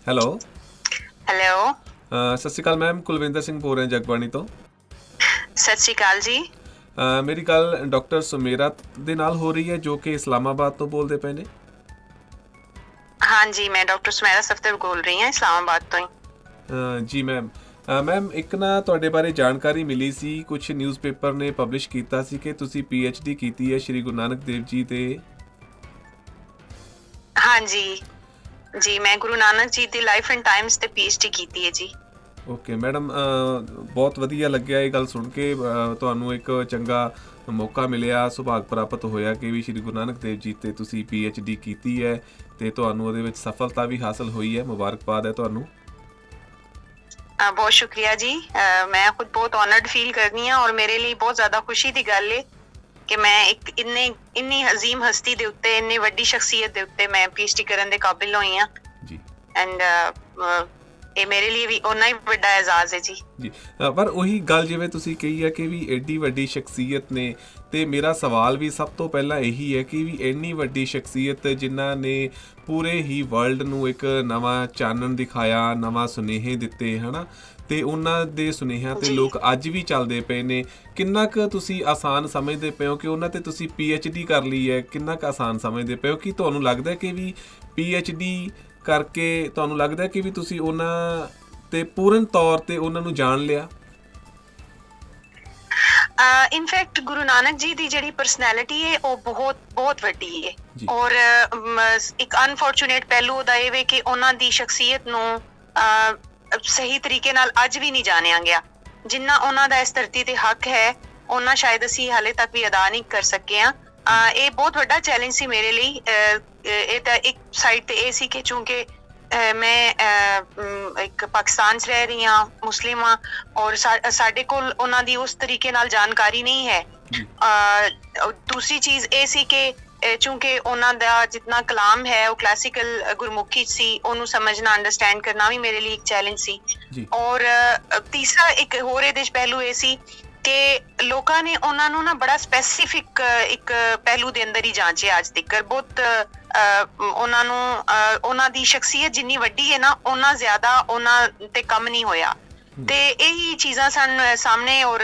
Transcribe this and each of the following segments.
Hello. Hello. ਸਤਿ ਸ਼੍ਰੀ ਅਕਾਲ ma'am, Kulwinder Singh ਬੋਲ ਰਿਹਾ ਜਗਬਾਣੀ ਤੋਂ। ਸਤਿ ਸ਼੍ਰੀ ਅਕਾਲ ਜੀ। ਮੇਰੀ ਗੱਲ ਡਾਕਟਰ ਸੁਮੇਰਾ ਦੇ ਨਾਲ ਹੋ ਰਹੀ ਹੈ ਜੋ ਕਿ ਇਸਲਾਮਾਬਾਦ ਤੋਂ ਬੋਲਦੇ ਪਏ ਨੇ। ਹਾਂਜੀ, ਮੈਂ ਡਾਕਟਰ ਸੁਮੇਰਾ ਸਫਦਰ ਬੋਲ ਰਹੀ ਹਾਂ, ਇਸਲਾਮਾਬਾਦ ਤੋਂ ਹੀ। ਜੀ ਮੈਮ। ਮੈਮ ਇੱਕ ਨਾ ਤੁਹਾਡੇ ਬਾਰੇ ਜਾਣਕਾਰੀ ਮਿਲੀ ਸੀ, ਕੁਝ ਨਿਊਜ਼ਪੇਪਰ ਨੇ ਪਬਲਿਸ਼ ਕੀਤਾ ਸੀ ਕਿ ਤੁਸੀਂ PhD ਕੀਤੀ ਹੈ ਸ਼੍ਰੀ ਗੁਰੂ ਨਾਨਕ ਦੇਵ ਜੀ ਦੇ। ਹਾਂਜੀ ਜੀ, ਮੈਂ ਗੁਰੂ ਨਾਨਕ ਜੀ ਦੀ ਲਾਈਫ ਐਂਡ ਟਾਈਮਸ ਤੇ PhD ਕੀਤੀ ਹੈ ਜੀ। ਓਕੇ ਮੈਡਮ, ਬਹੁਤ ਵਧੀਆ ਲੱਗਿਆ ਇਹ ਗੱਲ ਸੁਣ ਕੇ। ਤੁਹਾਨੂੰ ਇੱਕ ਚੰਗਾ ਮੌਕਾ ਮਿਲਿਆ, ਸੁਭਾਗ ਪ੍ਰਾਪਤ ਹੋਇਆ ਕਿ ਵੀ ਸ਼੍ਰੀ ਗੁਰੂ ਨਾਨਕ ਦੇਵ ਜੀ 'ਤੇ ਤੁਸੀਂ PhD ਕੀਤੀ ਹੈ ਅਤੇ ਤੁਹਾਨੂੰ ਉਹਦੇ ਵਿੱਚ ਸਫਲਤਾ ਵੀ ਹਾਸਲ ਹੋਈ ਹੈ। ਮੁਬਾਰਕਬਾਦ ਹੈ ਤੁਹਾਨੂੰ। ਬਹੁਤ ਸ਼ੁਕਰੀਆ ਜੀ। ਮੈਂ ਖੁਦ ਬਹੁਤ ਆਨਰਡ ਫੀਲ ਕਰਦੀ ਹਾਂ ਔਰ ਮੇਰੇ ਲਈ ਬਹੁਤ ਜ਼ਿਆਦਾ ਖੁਸ਼ੀ ਦੀ ਗੱਲ ਹੈ ਕਿ ਮੈਂ ਇੱਕ ਇੰਨੀ ਅਜ਼ੀਮ ਹਸਤੀ ਦੇ ਉੱਤੇ, ਇੰਨੀ ਵੱਡੀ ਸ਼ਖਸੀਅਤ ਦੇ ਉੱਤੇ ਮੈਂ PhD ਕਰਨ ਦੇ ਕਾਬਿਲ ਹੋਈ ਹਾਂ। ਜੀ। ਐਂਡ ਇਹ ਮੇਰੇ ਲਈ ਵੀ ਓਨਾ ਹੀ ਵੱਡਾ ਐਜ਼ਾਜ਼ ਹੈ ਜੀ। ਜੀ, ਪਰ ਉਹੀ ਗੱਲ ਜਿਵੇਂ ਤੁਸੀਂ ਕਹੀ ਹੈ ਕਿ ਵੀ ਐਡੀ ਵੱਡੀ ਸ਼ਖਸੀਅਤ ਨੇ, ਅਤੇ ਮੇਰਾ ਸਵਾਲ ਵੀ ਸਭ ਤੋਂ ਪਹਿਲਾਂ ਇਹੀ ਹੈ ਕਿ ਵੀ ਇੰਨੀ ਵੱਡੀ ਸ਼ਖਸੀਅਤ ਜਿਨ੍ਹਾਂ ਨੇ ਪੂਰੇ ਹੀ ਵਰਲਡ ਨੂੰ ਇੱਕ ਨਵਾਂ ਚਾਨਣ ਦਿਖਾਇਆ, ਨਵਾਂ ਸੁਨੇਹੇ ਦਿੱਤੇ, ਹੈ ਨਾ, ਅਤੇ ਉਹਨਾਂ ਦੇ ਸੁਨੇਹਿਆਂ 'ਤੇ ਲੋਕ ਅੱਜ ਵੀ ਚੱਲਦੇ ਪਏ ਨੇ। ਕਿੰਨਾ ਕੁ ਤੁਸੀਂ ਆਸਾਨ ਸਮਝਦੇ ਪਏ ਹੋ ਕਿ ਉਹਨਾਂ 'ਤੇ ਤੁਸੀਂ PhD ਕਰ ਲਈ ਹੈ? ਕਿੰਨਾ ਕੁ ਆਸਾਨ ਸਮਝਦੇ ਪਏ ਹੋ? ਕਿ ਤੁਹਾਨੂੰ ਲੱਗਦਾ ਕਿ ਵੀ PhD ਕਰਕੇ ਤੁਹਾਨੂੰ ਲੱਗਦਾ ਕਿ ਵੀ ਤੁਸੀਂ ਉਹਨਾਂ 'ਤੇ ਪੂਰਨ ਤੌਰ 'ਤੇ ਉਹਨਾਂ ਨੂੰ ਜਾਣ ਲਿਆ? ਇਨਫੈਕਟ ਗੁਰੂ ਨਾਨਕ ਜੀ ਦੀ ਜਿਹੜੀ ਪਰਸਨੈਲਿਟੀ ਹੈ ਉਹ ਬਹੁਤ ਬਹੁਤ ਵੱਡੀ ਹੈ ਔਰ ਇੱਕ ਅਨਫੋਰਚੂਨੇਟ ਪਹਿਲੂ ਉਹਦਾ ਇਹ ਵੇ ਕਿ ਉਹਨਾਂ ਦੀ ਸ਼ਖਸੀਅਤ ਨੂੰ ਸਹੀ ਤਰੀਕੇ ਨਾਲ ਅੱਜ ਵੀ ਨਹੀਂ ਜਾਣਿਆ ਗਿਆ। ਜਿੰਨਾ ਉਹਨਾਂ ਦਾ ਇਸ ਧਰਤੀ ਤੇ ਹੱਕ ਹੈ ਉਹਨਾਂ ਸ਼ਾਇਦ ਅਸੀਂ ਹਾਲੇ ਤੱਕ ਵੀ ਅਦਾ ਨਹੀਂ ਕਰ ਸਕੇ ਹਾਂ। ਇਹ ਬਹੁਤ ਵੱਡਾ ਚੈਲੰਜ ਸੀ ਮੇਰੇ ਲਈ। ਇਹ ਤਾਂ ਇੱਕ ਸਾਈਡ ਤੇ ਇਹ ਸੀ ਕਿ ਚੂੰਕਿ ਮੈਂ ਇੱਕ ਪਾਕਿਸਤਾਨ 'ਚ ਰਹਿ ਰਹੀ ਹਾਂ, ਮੁਸਲਿਮ ਹਾਂ ਔਰ ਸਾਡੇ ਕੋਲ ਉਹਨਾਂ ਦੀ ਉਸ ਤਰੀਕੇ ਨਾਲ ਜਾਣਕਾਰੀ ਨਹੀਂ ਹੈ। ਦੂਸਰੀ ਚੀਜ਼ ਇਹ ਸੀ ਕਿ ਚੂੰਕਿ ਉਹਨਾਂ ਦਾ ਜਿਤਨਾ ਕਲਾਮ ਹੈ ਉਹ ਕਲਾਸੀਕਲ ਗੁਰਮੁਖੀ ਸੀ, ਉਹਨੂੰ ਸਮਝਣਾ, ਅੰਡਰਸਟੈਂਡ ਕਰਨਾ ਵੀ ਮੇਰੇ ਲਈ ਇੱਕ ਚੈਲੰਜ ਸੀ। ਔਰ ਤੀਸਰਾ ਇੱਕ ਹੋਰ ਇਹਦੇ 'ਚ ਪਹਿਲੂ ਇਹ ਸੀ ਕਿ ਲੋਕਾਂ ਨੇ ਉਹਨਾਂ ਨੂੰ ਨਾ ਬੜਾ ਸਪੈਸੀਫਿਕ ਇੱਕ ਪਹਿਲੂ ਦੇ ਅੰਦਰ ਹੀ ਜਾਂਚਿਆ ਅੱਜ ਤੱਕ। ਬਹੁਤ ਉਹਨਾਂ ਨੂੰ ਉਹਨਾਂ ਦੀ ਸ਼ਖਸੀਅਤ ਜਿੰਨੀ ਵੱਡੀ ਹੈ ਨਾ, ਉਹਨਾਂ ਜ਼ਿਆਦਾ ਉਹਨਾਂ ਤੇ ਕੰਮ ਨਹੀਂ ਹੋਇਆ। ਤੇ ਇਹੀ ਚੀਜ਼ਾਂ ਸਨ ਸਾਹਮਣੇ। ਔਰ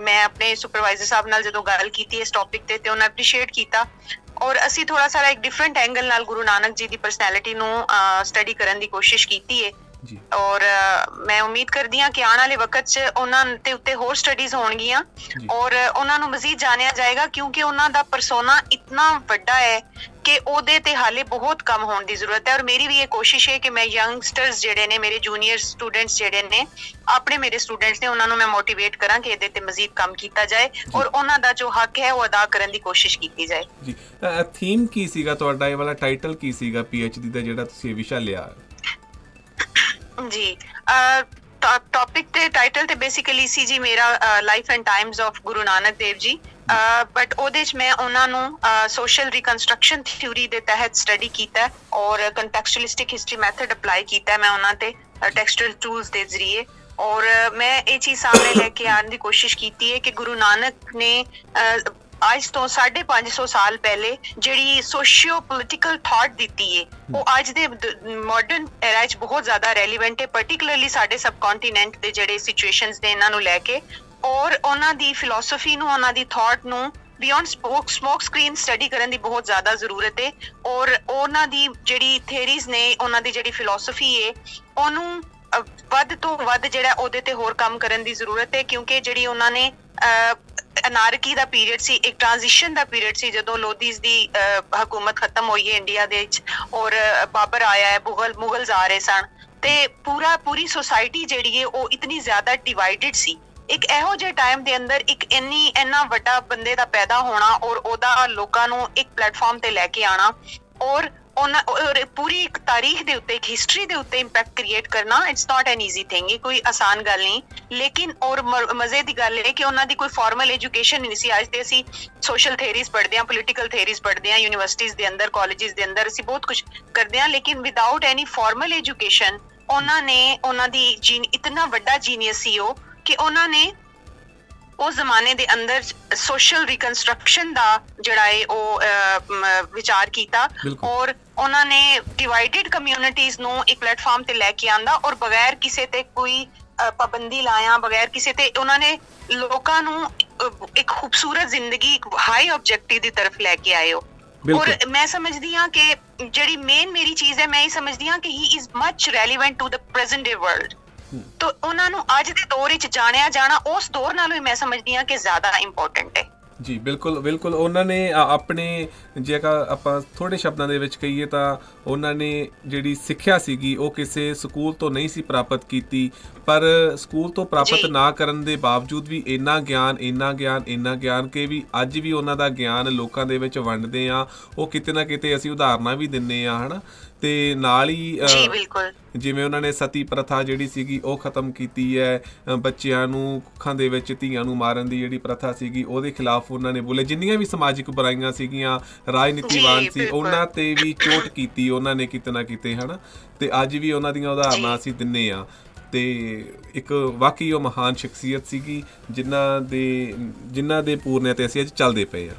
ਮੈਂ ਆਪਣੇ ਸੁਪਰਵਾਈਜ਼ਰ ਸਾਹਿਬ ਨਾਲ ਜਦੋਂ ਗੱਲ ਕੀਤੀ ਇਸ ਟੌਪਿਕ ਤੇ ਉਹਨਾਂ ਐਪਰੀਸ਼ੀਏਟ ਕੀਤਾ ਔਰ ਅਸੀਂ ਥੋੜਾ ਸਾਰਾ ਇੱਕ ਡਿਫਰੈਂਟ ਐਂਗਲ ਨਾਲ ਗੁਰੂ ਨਾਨਕ ਜੀ ਦੀ ਪਰਸਨੈਲਿਟੀ ਨੂੰ ਸਟੱਡੀ ਕਰਨ ਦੀ ਕੋਸ਼ਿਸ਼ ਕੀਤੀ ਹੈ। ਔਰ ਮੈਂ ਉਮੀਦ ਕਰਦੀ ਹਾਂ ਕਿ ਆਉਣ ਵਾਲੇ ਵਕਤ 'ਚ ਉਹਨਾਂ ਦੇ ਉੱਤੇ ਹੋਰ ਸਟੱਡੀਜ਼ ਹੋਣਗੀਆਂ ਔਰ ਉਹਨਾਂ ਨੂੰ ਮਜ਼ੀਦ ਜਾਣਿਆ ਜਾਏਗਾ, ਕਿਉਂਕਿ ਉਹਨਾਂ ਦਾ ਪਰਸੋਨਾ ਇਤਨਾ ਵੱਡਾ ਹੈ ਕਿ ਉਹਦੇ ਤੇ ਹਾਲੇ ਬਹੁਤ ਕੰਮ ਹੋਣ ਦੀ ਜ਼ਰੂਰਤ ਹੈ। ਔਰ ਮੇਰੀ ਵੀ ਇਹ ਕੋਸ਼ਿਸ਼ ਹੈ ਕਿ ਮੈਂ ਯੰਗਸਟਰਸ ਜਿਹੜੇ ਨੇ, ਮੇਰੇ ਜੂਨੀਅਰ ਸਟੂਡੈਂਟਸ ਜਿਹੜੇ ਨੇ, ਆਪਣੇ ਮੇਰੇ ਸਟੂਡੈਂਟਸ ਨੇ, ਉਹਨਾਂ ਨੂੰ ਮੈਂ ਮੋਟੀਵੇਟ ਕਰਾਂ ਕਿ ਇਹਦੇ ਤੇ ਮਜ਼ੀਦ ਕੰਮ ਕੀਤਾ ਜਾਏ ਔਰ ਉਹਨਾਂ ਦਾ ਜੋ ਹੱਕ ਹੈ ਉਹ ਅਦਾ ਕਰਨ ਦੀ ਕੋਸ਼ਿਸ਼ ਕੀਤੀ ਜਾਏ। ਜੀ, ਥੀਮ ਕੀ ਸੀਗਾ ਤੁਹਾਡਾ? ਇਹ ਵਾਲਾ ਟਾਈਟਲ ਕੀ ਸੀਗਾ PhD ਦਾ ਜਿਹੜਾ ਤੁਸੀਂ ਇਹ ਵਿਸ਼ਾ ਲਿਆ? ਜੀ, ਟੌਪਿਕ ਤੇ ਟਾਈਟਲ ਤੇ ਬੇਸਿਕਲੀ ਸੀ ਜੀ ਮੇਰਾ life and Times of Guru Nanak Dev ji. But ਉਹਦੇ 'ਚ ਮੈਂ ਉਹਨਾਂ ਨੂੰ ਸੋਸ਼ਲ ਰਿਕਨਸਟਰਕਸ਼ਨ ਥਿਊਰੀ ਦੇ ਤਹਿਤ ਸਟੱਡੀ ਕੀਤਾ ਔਰ ਕੰਟੈਕਸਚੁਅਲਿਸਟਿਕ ਹਿਸਟਰੀ ਮੈਥਡ ਅਪਲਾਈ ਕੀਤਾ ਮੈਂ ਉਹਨਾਂ ਤੇ ਟੈਕਸਟੁਅਲ ਟੂਲਸ ਦੇ ਜ਼ਰੀਏ। ਔਰ ਮੈਂ ਇਹ ਚੀਜ਼ ਸਾਹਮਣੇ ਲੈ ਕੇ ਆਉਣ ਦੀ ਕੋਸ਼ਿਸ਼ ਕੀਤੀ ਹੈ ਕਿ ਗੁਰੂ ਨਾਨਕ ਨੇ ਅੱਜ ਤੋਂ 550 ਸਾਲ ਪਹਿਲੇ ਜਿਹੜੀ ਸੋਸ਼ੀਓ ਪੋਲੀਟੀਕਲ ਥਾਟ ਦਿੱਤੀ ਹੈ ਉਹ ਅੱਜ ਦੇ ਮਾਡਰਨ ਐਰਾ 'ਚ ਬਹੁਤ ਜ਼ਿਆਦਾ ਰੈਲੀਵੈਂਟ ਹੈ, ਪਾਰਟਿਕੂਲਰਲੀ ਸਾਡੇ ਸਬ ਕੰਟੀਨੈਂਟ ਦੇ ਜਿਹੜੇ ਸਿਚੁਏਸ਼ਨਸ ਨੇ ਇਹਨਾਂ ਨੂੰ ਲੈ ਕੇ। ਔਰ ਉਹਨਾਂ ਦੀ ਫਿਲਾਸਫੀ ਨੂੰ, ਉਹਨਾਂ ਦੀ ਥਾਟ ਨੂੰ ਬਿਯੋਂਡ ਸਮੋਕ ਸਕਰੀਨ ਸਟੱਡੀ ਕਰਨ ਦੀ ਬਹੁਤ ਜ਼ਿਆਦਾ ਜ਼ਰੂਰਤ ਹੈ। ਔਰ ਉਹਨਾਂ ਦੀ ਜਿਹੜੀ ਥਿਊਰੀਜ਼ ਨੇ, ਉਹਨਾਂ ਦੀ ਜਿਹੜੀ ਫਿਲਾਸਫੀ ਹੈ, ਉਹਨੂੰ ਵੱਧ ਤੋਂ ਵੱਧ ਜਿਹੜਾ ਉਹਦੇ ਤੇ ਹੋਰ ਕੰਮ ਕਰਨ ਦੀ ਜ਼ਰੂਰਤ ਹੈ, ਕਿਉਂਕਿ ਜਿਹੜੀ ਉਹਨਾਂ ਨੇ ਅਨਾਰਕੀ ਦਾ ਪੀਰੀਅਡ ਸੀ, ਇੱਕ ਟ੍ਰਾਂਜ਼ੀਸ਼ਨ ਦਾ ਪੀਰੀਅਡ ਸੀ ਜਦੋਂ ਲੋਧੀਜ਼ ਦੀ ਹਕੂਮਤ ਖਤਮ ਹੋਈ ਹੈ ਇੰਡੀਆ ਦੇ ਵਿੱਚ ਔਰ ਬਾਬਰ ਆਇਆ ਹੈ, ਮੁਗਲਸ ਆ ਰਹੇ ਸਨ ਤੇ ਪੂਰੀ ਸੋਸਾਇਟੀ ਜਿਹੜੀ ਹੈ ਉਹ ਇਤਨੀ ਜ਼ਿਆਦਾ ਡਿਵਾਈਡਡ ਸੀ। ਇੱਕ ਇਹੋ ਜਿਹੇ ਟਾਈਮ ਦੇ ਅੰਦਰ ਇੱਕ ਇੰਨਾ ਵੱਡਾ ਬੰਦੇ ਦਾ ਪੈਦਾ ਹੋਣਾ ਔਰ ਉਹਦਾ ਲੋਕਾਂ ਨੂੰ ਇੱਕ ਪਲੇਟਫਾਰਮ ਤੇ ਲੈ ਕੇ ਆਉਣਾ ਔਰ ਪੂਰੀ ਇੱਕ ਤਾਰੀਖ ਦੇ ਉੱਤੇ, ਇੱਕ ਹਿਸਟਰੀ ਦੇ ਉੱਤੇ ਇੰਪੈਕਟ ਕ੍ਰੀਏਟ ਕਰਨਾ, it's not N easy thing. ਇਹ ਕੋਈ ਆਸਾਨ ਗੱਲ ਨਹੀਂ। ਲੇਕਿਨ ਔਰ ਮਜ਼ੇ ਦੀ ਗੱਲ ਇਹ ਕਿ ਉਹਨਾਂ ਦੀ ਕੋਈ ਫਾਰਮਲ ਐਜੂਕੇਸ਼ਨ ਨਹੀਂ ਸੀ। ਅੱਜ ਤੇ ਅਸੀਂ ਸੋਸ਼ਲ ਥਿਊਰੀਜ਼ ਪੜ੍ਹਦੇ ਹਾਂ, ਪੋਲੀਟੀਕਲ ਥਿਊਰੀਜ਼ ਪੜ੍ਹਦੇ ਹਾਂ ਯੂਨੀਵਰਸਿਟੀਜ਼ ਦੇ ਅੰਦਰ, ਕਾਲਜਿਸ ਦੇ ਅੰਦਰ, ਅਸੀਂ ਬਹੁਤ ਕੁਝ ਕਰਦੇ ਹਾਂ, ਲੇਕਿਨ ਵਿਦਆਊਟ ਐਨੀ ਫਾਰਮਲ ਐਜੂਕੇਸ਼ਨ। ਉਹਨਾਂ ਦੀ ਇਤਨਾ ਵੱਡਾ ਜੀਨੀਅਸ ਸੀ ਉਹ ਕਿ ਉਹਨਾਂ ਨੇ 500 ਸਾਲ ਪਹਿਲੇ ਜਿਹੜੀ ਸੋਸ਼ੀਓ ਪੋਲੀਟੀਕਲ ਥਾਟ ਦਿੱਤੀ ਹੈ ਉਹ ਅੱਜ ਦੇ ਮਾਡਰਨ ਐਰਾ 'ਚ ਬਹੁਤ ਜ਼ਿਆਦਾ ਰੈਲੀਵੈਂਟ ਹੈ, ਪਾਰਟਿਕੂਲਰਲੀ ਸਾਡੇ ਸਬ ਕੰਟੀਨੈਂਟ ਦੇ ਜਿਹੜੇ ਸਿਚੁਏਸ਼ਨਸ ਨੇ ਇਹਨਾਂ ਨੂੰ ਲੈ ਕੇ। ਔਰ ਉਹਨਾਂ ਦੀ ਜਿਹੜੀ ਸੋਸ਼ੀਓ ਪੋਲੀਟੀਕਲ ਥਾਟ ਨੂੰ ਬਿਯੋਂਡ ਸਮੋਕ ਸਕਰੀਨ ਸਟੱਡੀ ਕਰਨ ਦੀ ਬਹੁਤ ਜ਼ਿਆਦਾ ਜ਼ਰੂਰਤ ਹੈ। ਔਰ ਉਹਨਾਂ ਦੀ ਫਿਲਾਸਫੀ ਨੂੰ, ਉਹਨਾਂ ਦੀ ਥਾਟ ਨੂੰ ਉਹਨੂੰ ਵੱਧ ਤੋਂ ਵੱਧ ਜਿਹੜਾ ਉਹਦੇ ਤੇ ਹੋਰ ਕੰਮ ਕਰਨ ਦੀ ਜ਼ਰੂਰਤ ਹੈ, ਕਿਉਂਕਿ ਜਿਹੜੀ ਉਹਨਾਂ ਨੇ ਉਸ ਜ਼ਮਾਨੇ ਦੇ ਅੰਦਰ ਸੋਸ਼ਲ ਰਿਕਨਸਟਰਕਸ਼ਨ ਦਾ ਜਿਹੜਾ ਹੈ ਉਹ ਵਿਚਾਰ ਕੀਤਾ ਔਰ ਉਹਨਾਂ ਨੇ ਡਿਵਾਈਡਡ ਕਮਿਊਨਿਟੀਜ਼ ਨੂੰ ਇੱਕ ਪਲੇਟਫਾਰਮ ਤੇ ਲੈ ਕੇ ਆਂਦਾ ਔਰ ਬਗੈਰ ਕਿਸੇ ਤੇ ਕੋਈ ਪਾਬੰਦੀ ਲਾਇਆ, ਬਗੈਰ ਕਿਸੇ ਤੇ ਉਹਨਾਂ ਨੇ ਲੋਕਾਂ ਨੂੰ ਇੱਕ ਖੂਬਸੂਰਤ ਜ਼ਿੰਦਗੀ, ਇੱਕ ਹਾਈ ਆਬਜੈਕਟਿਵ ਦੀ ਤਰਫ ਲੈ ਕੇ ਆਏ ਹੋ। ਔਰ ਮੈਂ ਸਮਝਦੀ ਹਾਂ ਕਿ ਜਿਹੜੀ ਮੇਨ ਮੇਰੀ ਚੀਜ਼ ਹੈ, ਮੈਂ ਇਹ ਸਮਝਦੀ ਹਾਂ ਕਿ he is much relevant to the present day world. ਤਾਂ ਉਹਨਾਂ ਨੂੰ ਅੱਜ ਦੇ ਦੌਰ ਵਿੱਚ ਜਾਣਿਆ ਜਾਣਾ ਉਸ ਦੌਰ ਨਾਲੋਂ ਹੀ ਮੈਂ ਸਮਝਦੀ ਹਾਂ ਕਿ ਜ਼ਿਆਦਾ ਇੰਪੋਰਟੈਂਟ ਹੈ। ਜੀ ਬਿਲਕੁਲ ਬਿਲਕੁਲ। ਉਹਨਾਂ ਨੇ ਆਪਣੇ ਜੇਕਰ ਆਪਾਂ ਥੋੜ੍ਹੇ ਸ਼ਬਦਾਂ ਦੇ ਵਿੱਚ ਕਹੀਏ ਤਾਂ ਉਹਨਾਂ ਨੇ ਜਿਹੜੀ ਸਿੱਖਿਆ ਸੀਗੀ ਉਹ ਕਿਸੇ ਸਕੂਲ ਤੋਂ ਨਹੀਂ ਸੀ ਪ੍ਰਾਪਤ ਕੀਤੀ, ਪਰ ਸਕੂਲ ਤੋਂ ਪ੍ਰਾਪਤ ਨਾ ਕਰਨ ਦੇ ਬਾਵਜੂਦ ਵੀ ਇੰਨਾ ਗਿਆਨ ਕਿ ਵੀ ਅੱਜ ਵੀ ਉਹਨਾਂ ਦਾ ਗਿਆਨ ਲੋਕਾਂ ਦੇ ਵਿੱਚ ਵੰਡਦੇ ਆ। ਉਹ ਕਿਤੇ ਨਾ ਕਿਤੇ ਅਸੀਂ ਉਦਾਹਰਨਾਂ ਵੀ ਦਿੰਦੇ ਆ, ਹੈ ਨਾ। ਤੇ ਨਾਲ ਹੀ ਜਿਵੇਂ ਉਹਨਾਂ ਨੇ ਸਤੀ ਪ੍ਰਥਾ ਜਿਹੜੀ ਸੀਗੀ ਉਹ ਖਤਮ ਕੀਤੀ ਹੈ, ਬੱਚਿਆਂ ਨੂੰ ਅੱਖਾਂ ਦੇ ਵਿੱਚ ਧੀਆਂ ਨੂੰ ਮਾਰਨ ਦੀ ਜਿਹੜੀ ਪ੍ਰਥਾ ਸੀਗੀ ਉਹਦੇ ਖਿਲਾਫ ਉਹਨਾਂ ਨੇ ਬੋਲੇ। ਜਿੰਨੀਆਂ ਵੀ ਸਮਾਜਿਕ ਬੁਰਾਈਆਂ ਸੀਗੀਆਂ, ਰਾਜਨੀਤੀਵਾਨ ਸੀ, ਉਹਨਾਂ ਤੇ ਵੀ ਚੋਟ ਕੀਤੀ ਉਹਨਾਂ ਨੇ ਕਿਤੇ ਨਾ ਕਿਤੇ, ਹੈ ਨਾ। ਤੇ ਅੱਜ ਵੀ ਉਹਨਾਂ ਦੀਆਂ ਉਦਾਹਰਨਾਂ ਅਸੀਂ ਦਿੰਦੇ ਆ। ਤੇ ਇੱਕ ਵਾਕਈ ਉਹ ਮਹਾਨ ਸ਼ਖਸੀਅਤ ਸੀਗੀ ਜਿਨ੍ਹਾਂ ਦੇ ਪੂਰਨਿਆਂ ਤੇ ਅਸੀਂ ਅੱਜ ਚੱਲਦੇ ਪਏ ਆ।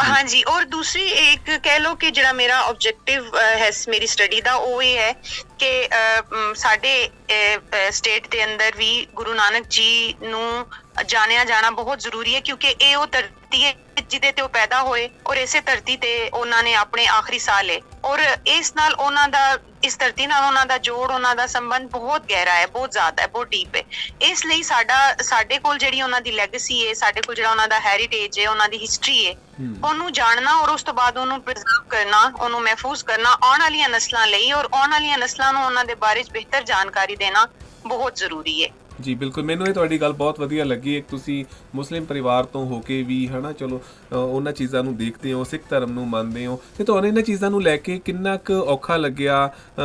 ਹਾਂਜੀ, ਔਰ ਦੂਸਰੀ ਇੱਕ ਕਹਿ ਲਓ ਕਿ ਜਿਹੜਾ ਮੇਰਾ ਆਬਜੈਕਟਿਵ ਹੈ ਮੇਰੀ ਸਟੱਡੀ ਦਾ, ਉਹ ਇਹ ਹੈ ਕਿ ਸਾਡੇ ਸਟੇਟ ਦੇ ਅੰਦਰ ਵੀ ਗੁਰੂ ਨਾਨਕ ਜੀ ਨੂੰ ਜਾਣਿਆ ਜਾਣਾ ਬਹੁਤ ਜ਼ਰੂਰੀ ਹੈ, ਕਿਉਂਕਿ ਇਹ ਉਹ ਧਰਤੀ ਹੈ ਜਿਹਦੇ ਤੇ ਉਹ ਪੈਦਾ ਹੋਏ ਔਰ ਇਸੇ ਧਰਤੀ ਤੇ ਉਹਨਾਂ ਨੇ ਆਪਣੇ ਆਖਰੀ ਸਾਹ ਲਏ ਔਰ ਇਸ ਧਰਤੀ ਨਾਲ ਉਹਨਾਂ ਦਾ ਜੋੜ, ਉਹਨਾਂ ਦਾ ਸੰਬੰਧ ਬਹੁਤ ਗਹਿਰਾ ਹੈ, ਬਹੁਤ ਜ਼ਿਆਦਾ ਹੈ, ਬਹੁਤ ਡੀਪ ਹੈ। ਇਸ ਲਈ ਸਾਡੇ ਕੋਲ ਜਿਹੜੀ ਉਹਨਾਂ ਦੀ ਲੈਗੇਸੀ ਹੈ, ਸਾਡੇ ਕੋਲ ਜਿਹੜਾ ਉਹਨਾਂ ਦਾ ਹੈਰੀਟੇਜ ਹੈ, ਉਹਨਾਂ ਦੀ ਹਿਸਟਰੀ ਹੈ, ਉਹਨੂੰ ਜਾਣਨਾ ਔਰ ਉਸ ਤੋਂ ਬਾਅਦ ਉਹਨੂੰ ਪ੍ਰੀਜ਼ਰਵ ਕਰਨਾ, ਉਹਨੂੰ ਮਹਿਫੂਜ਼ ਕਰਨਾ ਆਉਣ ਵਾਲੀਆਂ ਨਸਲਾਂ ਲਈ, ਔਰ ਆਉਣ ਵਾਲੀਆਂ ਨਸਲਾਂ ਨੂੰ ਉਹਨਾਂ ਦੇ ਬਾਰੇ ਬਿਹਤਰ ਜਾਣਕਾਰੀ ਦੇਣਾ ਬਹੁਤ ਜ਼ਰੂਰੀ ਹੈ। ਜੀ ਬਿਲਕੁਲ, ਮੈਨੂੰ ਇਹ ਤੁਹਾਡੀ ਗੱਲ ਬਹੁਤ ਵਧੀਆ ਲੱਗੀ। ਇੱਕ ਤੁਸੀਂ ਮੁਸਲਿਮ ਪਰਿਵਾਰ ਤੋਂ ਹੋ ਕੇ ਵੀ, ਹੈ ਨਾ, ਚਲੋ ਉਹਨਾਂ ਚੀਜ਼ਾਂ ਨੂੰ ਦੇਖਦੇ ਹੋ, ਸਿੱਖ ਧਰਮ ਨੂੰ ਮੰਨਦੇ ਹੋ, ਅਤੇ ਤੁਹਾਨੂੰ ਇਹਨਾਂ ਚੀਜ਼ਾਂ ਨੂੰ ਲੈ ਕੇ ਕਿੰਨਾ ਕੁ ਔਖਾ ਲੱਗਿਆ?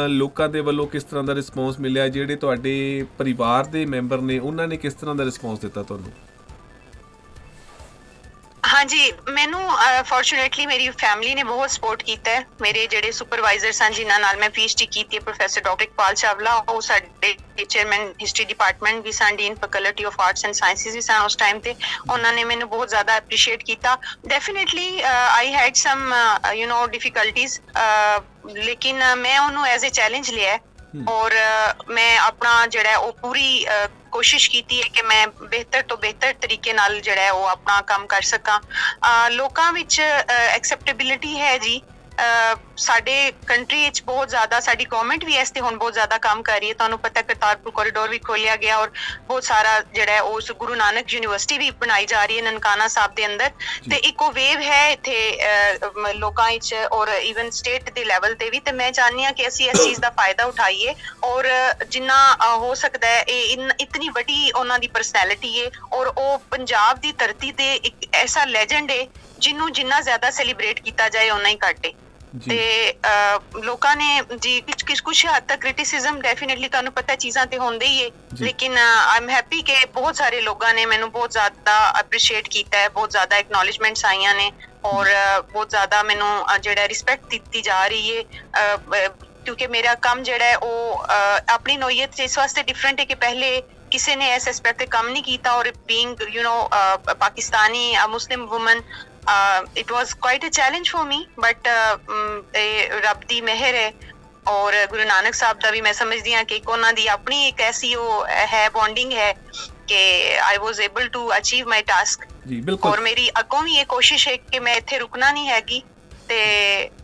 ਲੋਕਾਂ ਦੇ ਵੱਲੋਂ ਕਿਸ ਤਰ੍ਹਾਂ ਦਾ ਰਿਸਪੌਂਸ ਮਿਲਿਆ? ਜਿਹੜੇ ਤੁਹਾਡੇ ਪਰਿਵਾਰ ਦੇ ਮੈਂਬਰ ਨੇ ਉਹਨਾਂ ਨੇ ਕਿਸ ਤਰ੍ਹਾਂ ਦਾ ਰਿਸਪੌਂਸ ਦਿੱਤਾ ਤੁਹਾਨੂੰ? ਹਾਂਜੀ, ਮੈਨੂੰ ਫੋਰਚੂਨੇਟਲੀ ਮੇਰੀ ਫੈਮਿਲੀ ਨੇ ਬਹੁਤ ਸਪੋਰਟ ਕੀਤਾ ਹੈ। ਮੇਰੇ ਜਿਹੜੇ ਸੁਪਰਵਾਈਜ਼ਰ ਸਨ ਜਿਨ੍ਹਾਂ ਨਾਲ ਮੈਂ PhD ਕੀਤੀ ਹੈ, ਪ੍ਰੋਫੈਸਰ ਡਾਕਟਰ ਇਕਬਾਲ ਚਾਵਲਾ, ਉਹ ਸਾਡੇ ਚੇਅਰਮੈਨ ਹਿਸਟਰੀ ਡਿਪਾਰਟਮੈਂਟ ਵੀ ਸਨ, dean faculty of arts and sciences ਵੀ ਸਨ ਉਸ ਟਾਈਮ ਤੇ। ਉਹਨਾਂ ਨੇ ਮੈਨੂੰ ਬਹੁਤ ਜ਼ਿਆਦਾ ਐਪਰੀਸ਼ੀਏਟ ਕੀਤਾ। Definitely I had some difficulties, ਲੇਕਿਨ ਮੈਂ ਉਹਨੂੰ ਐਜ਼ ਅ ਚੈਲੰਜ ਲਿਆ ਔਰ ਮੈਂ ਆਪਣਾ ਜਿਹੜਾ ਉਹ ਪੂਰੀ ਕੋਸ਼ਿਸ਼ ਕੀਤੀ ਹੈ ਕਿ ਮੈਂ ਬਿਹਤਰ ਤੋਂ ਬਿਹਤਰ ਤਰੀਕੇ ਨਾਲ ਜਿਹੜਾ ਉਹ ਆਪਣਾ ਕੰਮ ਕਰ ਸਕਾਂ। ਲੋਕਾਂ ਵਿੱਚ ਐਕਸੈਪਟੇਬਿਲਿਟੀ ਹੈ ਜੀ। ਸਾਡੇ ਕੰਟਰੀ ਵਿੱਚ ਬਹੁਤ ਜ਼ਿਆਦਾ, ਸਾਡੀ ਗਵਰਨਮੈਂਟ ਵੀ ਇਸ ਤੇ ਹੁਣ ਬਹੁਤ ਜ਼ਿਆਦਾ ਕੰਮ ਕਰ ਰਹੀ ਹੈ। ਤੁਹਾਨੂੰ ਪਤਾ ਕਰਤਾਰਪੁਰ ਕੋਰੀਡੋਰ ਵੀ ਖੋਲਿਆ ਗਿਆ ਔਰ ਬਹੁਤ ਸਾਰਾ ਜਿਹੜਾ ਉਸ ਗੁਰੂ ਨਾਨਕ ਯੂਨੀਵਰਸਿਟੀ ਵੀ ਬਣਾਈ ਜਾ ਰਹੀ ਹੈ ਨਨਕਾਣਾ ਸਾਹਿਬ ਦੇ ਅੰਦਰ। ਤੇ ਇੱਕੋ ਵੇਵ ਹੈ ਇੱਥੇ ਲੋਕਾਂ ਵਿੱਚ ਔਰ ਈਵਨ ਸਟੇਟ ਦੇ ਲੈਵਲ ਤੇ ਵੀ। ਤੇ ਮੈਂ ਚਾਹੁੰਦੀ ਹਾਂ ਕਿ ਅਸੀਂ ਇਸ ਚੀਜ਼ ਦਾ ਫਾਇਦਾ ਉਠਾਈਏ ਔਰ ਜਿੰਨਾ ਹੋ ਸਕਦਾ ਹੈ, ਇਹ ਇਤਨੀ ਵੱਡੀ ਉਹਨਾਂ ਦੀ ਪਰਸਨੈਲਿਟੀ ਹੈ ਔਰ ਉਹ ਪੰਜਾਬ ਦੀ ਧਰਤੀ ਤੇ ਇੱਕ ਐਸਾ ਲੈਜੈਂਡ ਹੈ ਜਿਹਨੂੰ ਜਿੰਨਾ ਜ਼ਿਆਦਾ ਸੈਲੀਬ੍ਰੇਟ ਕੀਤਾ ਜਾਏ ਓਨਾ ਹੀ ਘੱਟ ਹੈ। ਤੇ ਲੋਕਾਂ ਨੇ ਜੀ ਕੁਛ ਹੱਦ ਤੱਕ ਕ੍ਰਿਟਿਸਿਜ਼ਮ ਡੈਫੀਨੇਟਲੀ, ਤੁਹਾਨੂੰ ਪਤਾ ਚੀਜ਼ਾਂ ਤੇ ਹੁੰਦੇ ਹੀ ਹੈ, ਲੇਕਿਨ ਆਈ ਐਮ ਹੈਪੀ ਕਿ ਬਹੁਤ ਸਾਰੇ ਲੋਕਾਂ ਨੇ ਮੈਨੂੰ ਬਹੁਤ ਜ਼ਿਆਦਾ ਅਪਰੀਸ਼ੀਏਟ ਕੀਤਾ ਹੈ, ਬਹੁਤ ਜ਼ਿਆਦਾ ਐਕਨੋਲੇਜਮੈਂਟਸ ਆਈਆਂ ਨੇ ਔਰ ਬਹੁਤ ਜ਼ਿਆਦਾ ਮੈਨੂੰ ਜਿਹੜਾ ਰਿਸਪੈਕਟ ਦਿੱਤੀ ਜਾ ਰਹੀ ਹੈ, ਕਿਉਂਕਿ ਮੇਰਾ ਕੰਮ ਜਿਹੜਾ ਹੈ ਉਹ ਆਪਣੀ ਨੋਈਅਤ ਇਸ ਵਾਸਤੇ ਡਿਫਰੈਂਟ ਹੈ ਕਿ ਪਹਿਲੇ ਕਿਸੇ ਨੇ ਇਸ ਐਸਪੈਕਟ ਤੇ ਕੰਮ ਨਹੀਂ ਕੀਤਾ ਔਰ being Pakistani Muslim woman it was quite a challenge for me, but ਰੱਬ ਦੀ ਮਿਹਰ ਹੈ ਔਰ ਗੁਰੂ ਨਾਨਕ ਸਾਹਿਬ ਦਾ ਵੀ ਮੈਂ ਸਮਝਦੀ ਹਾਂ ਕਿ ਉਹਨਾਂ ਦੀ ਆਪਣੀ ਇੱਕ ਐਸੀ ਉਹ ਹੈ ਬੌਂਡਿੰਗ ਹੈ ਕਿ I was able to achieve my task। ਜੀ ਬਿਲਕੁਲ। ਔਰ ਮੇਰੀ ਅੱਗੋਂ ਵੀ ਇਹ ਕੋਸ਼ਿਸ਼ ਹੈ ਕਿ ਮੈਂ ਇੱਥੇ ਰੁਕਣਾ ਨਹੀਂ ਹੈਗੀ ਤੇ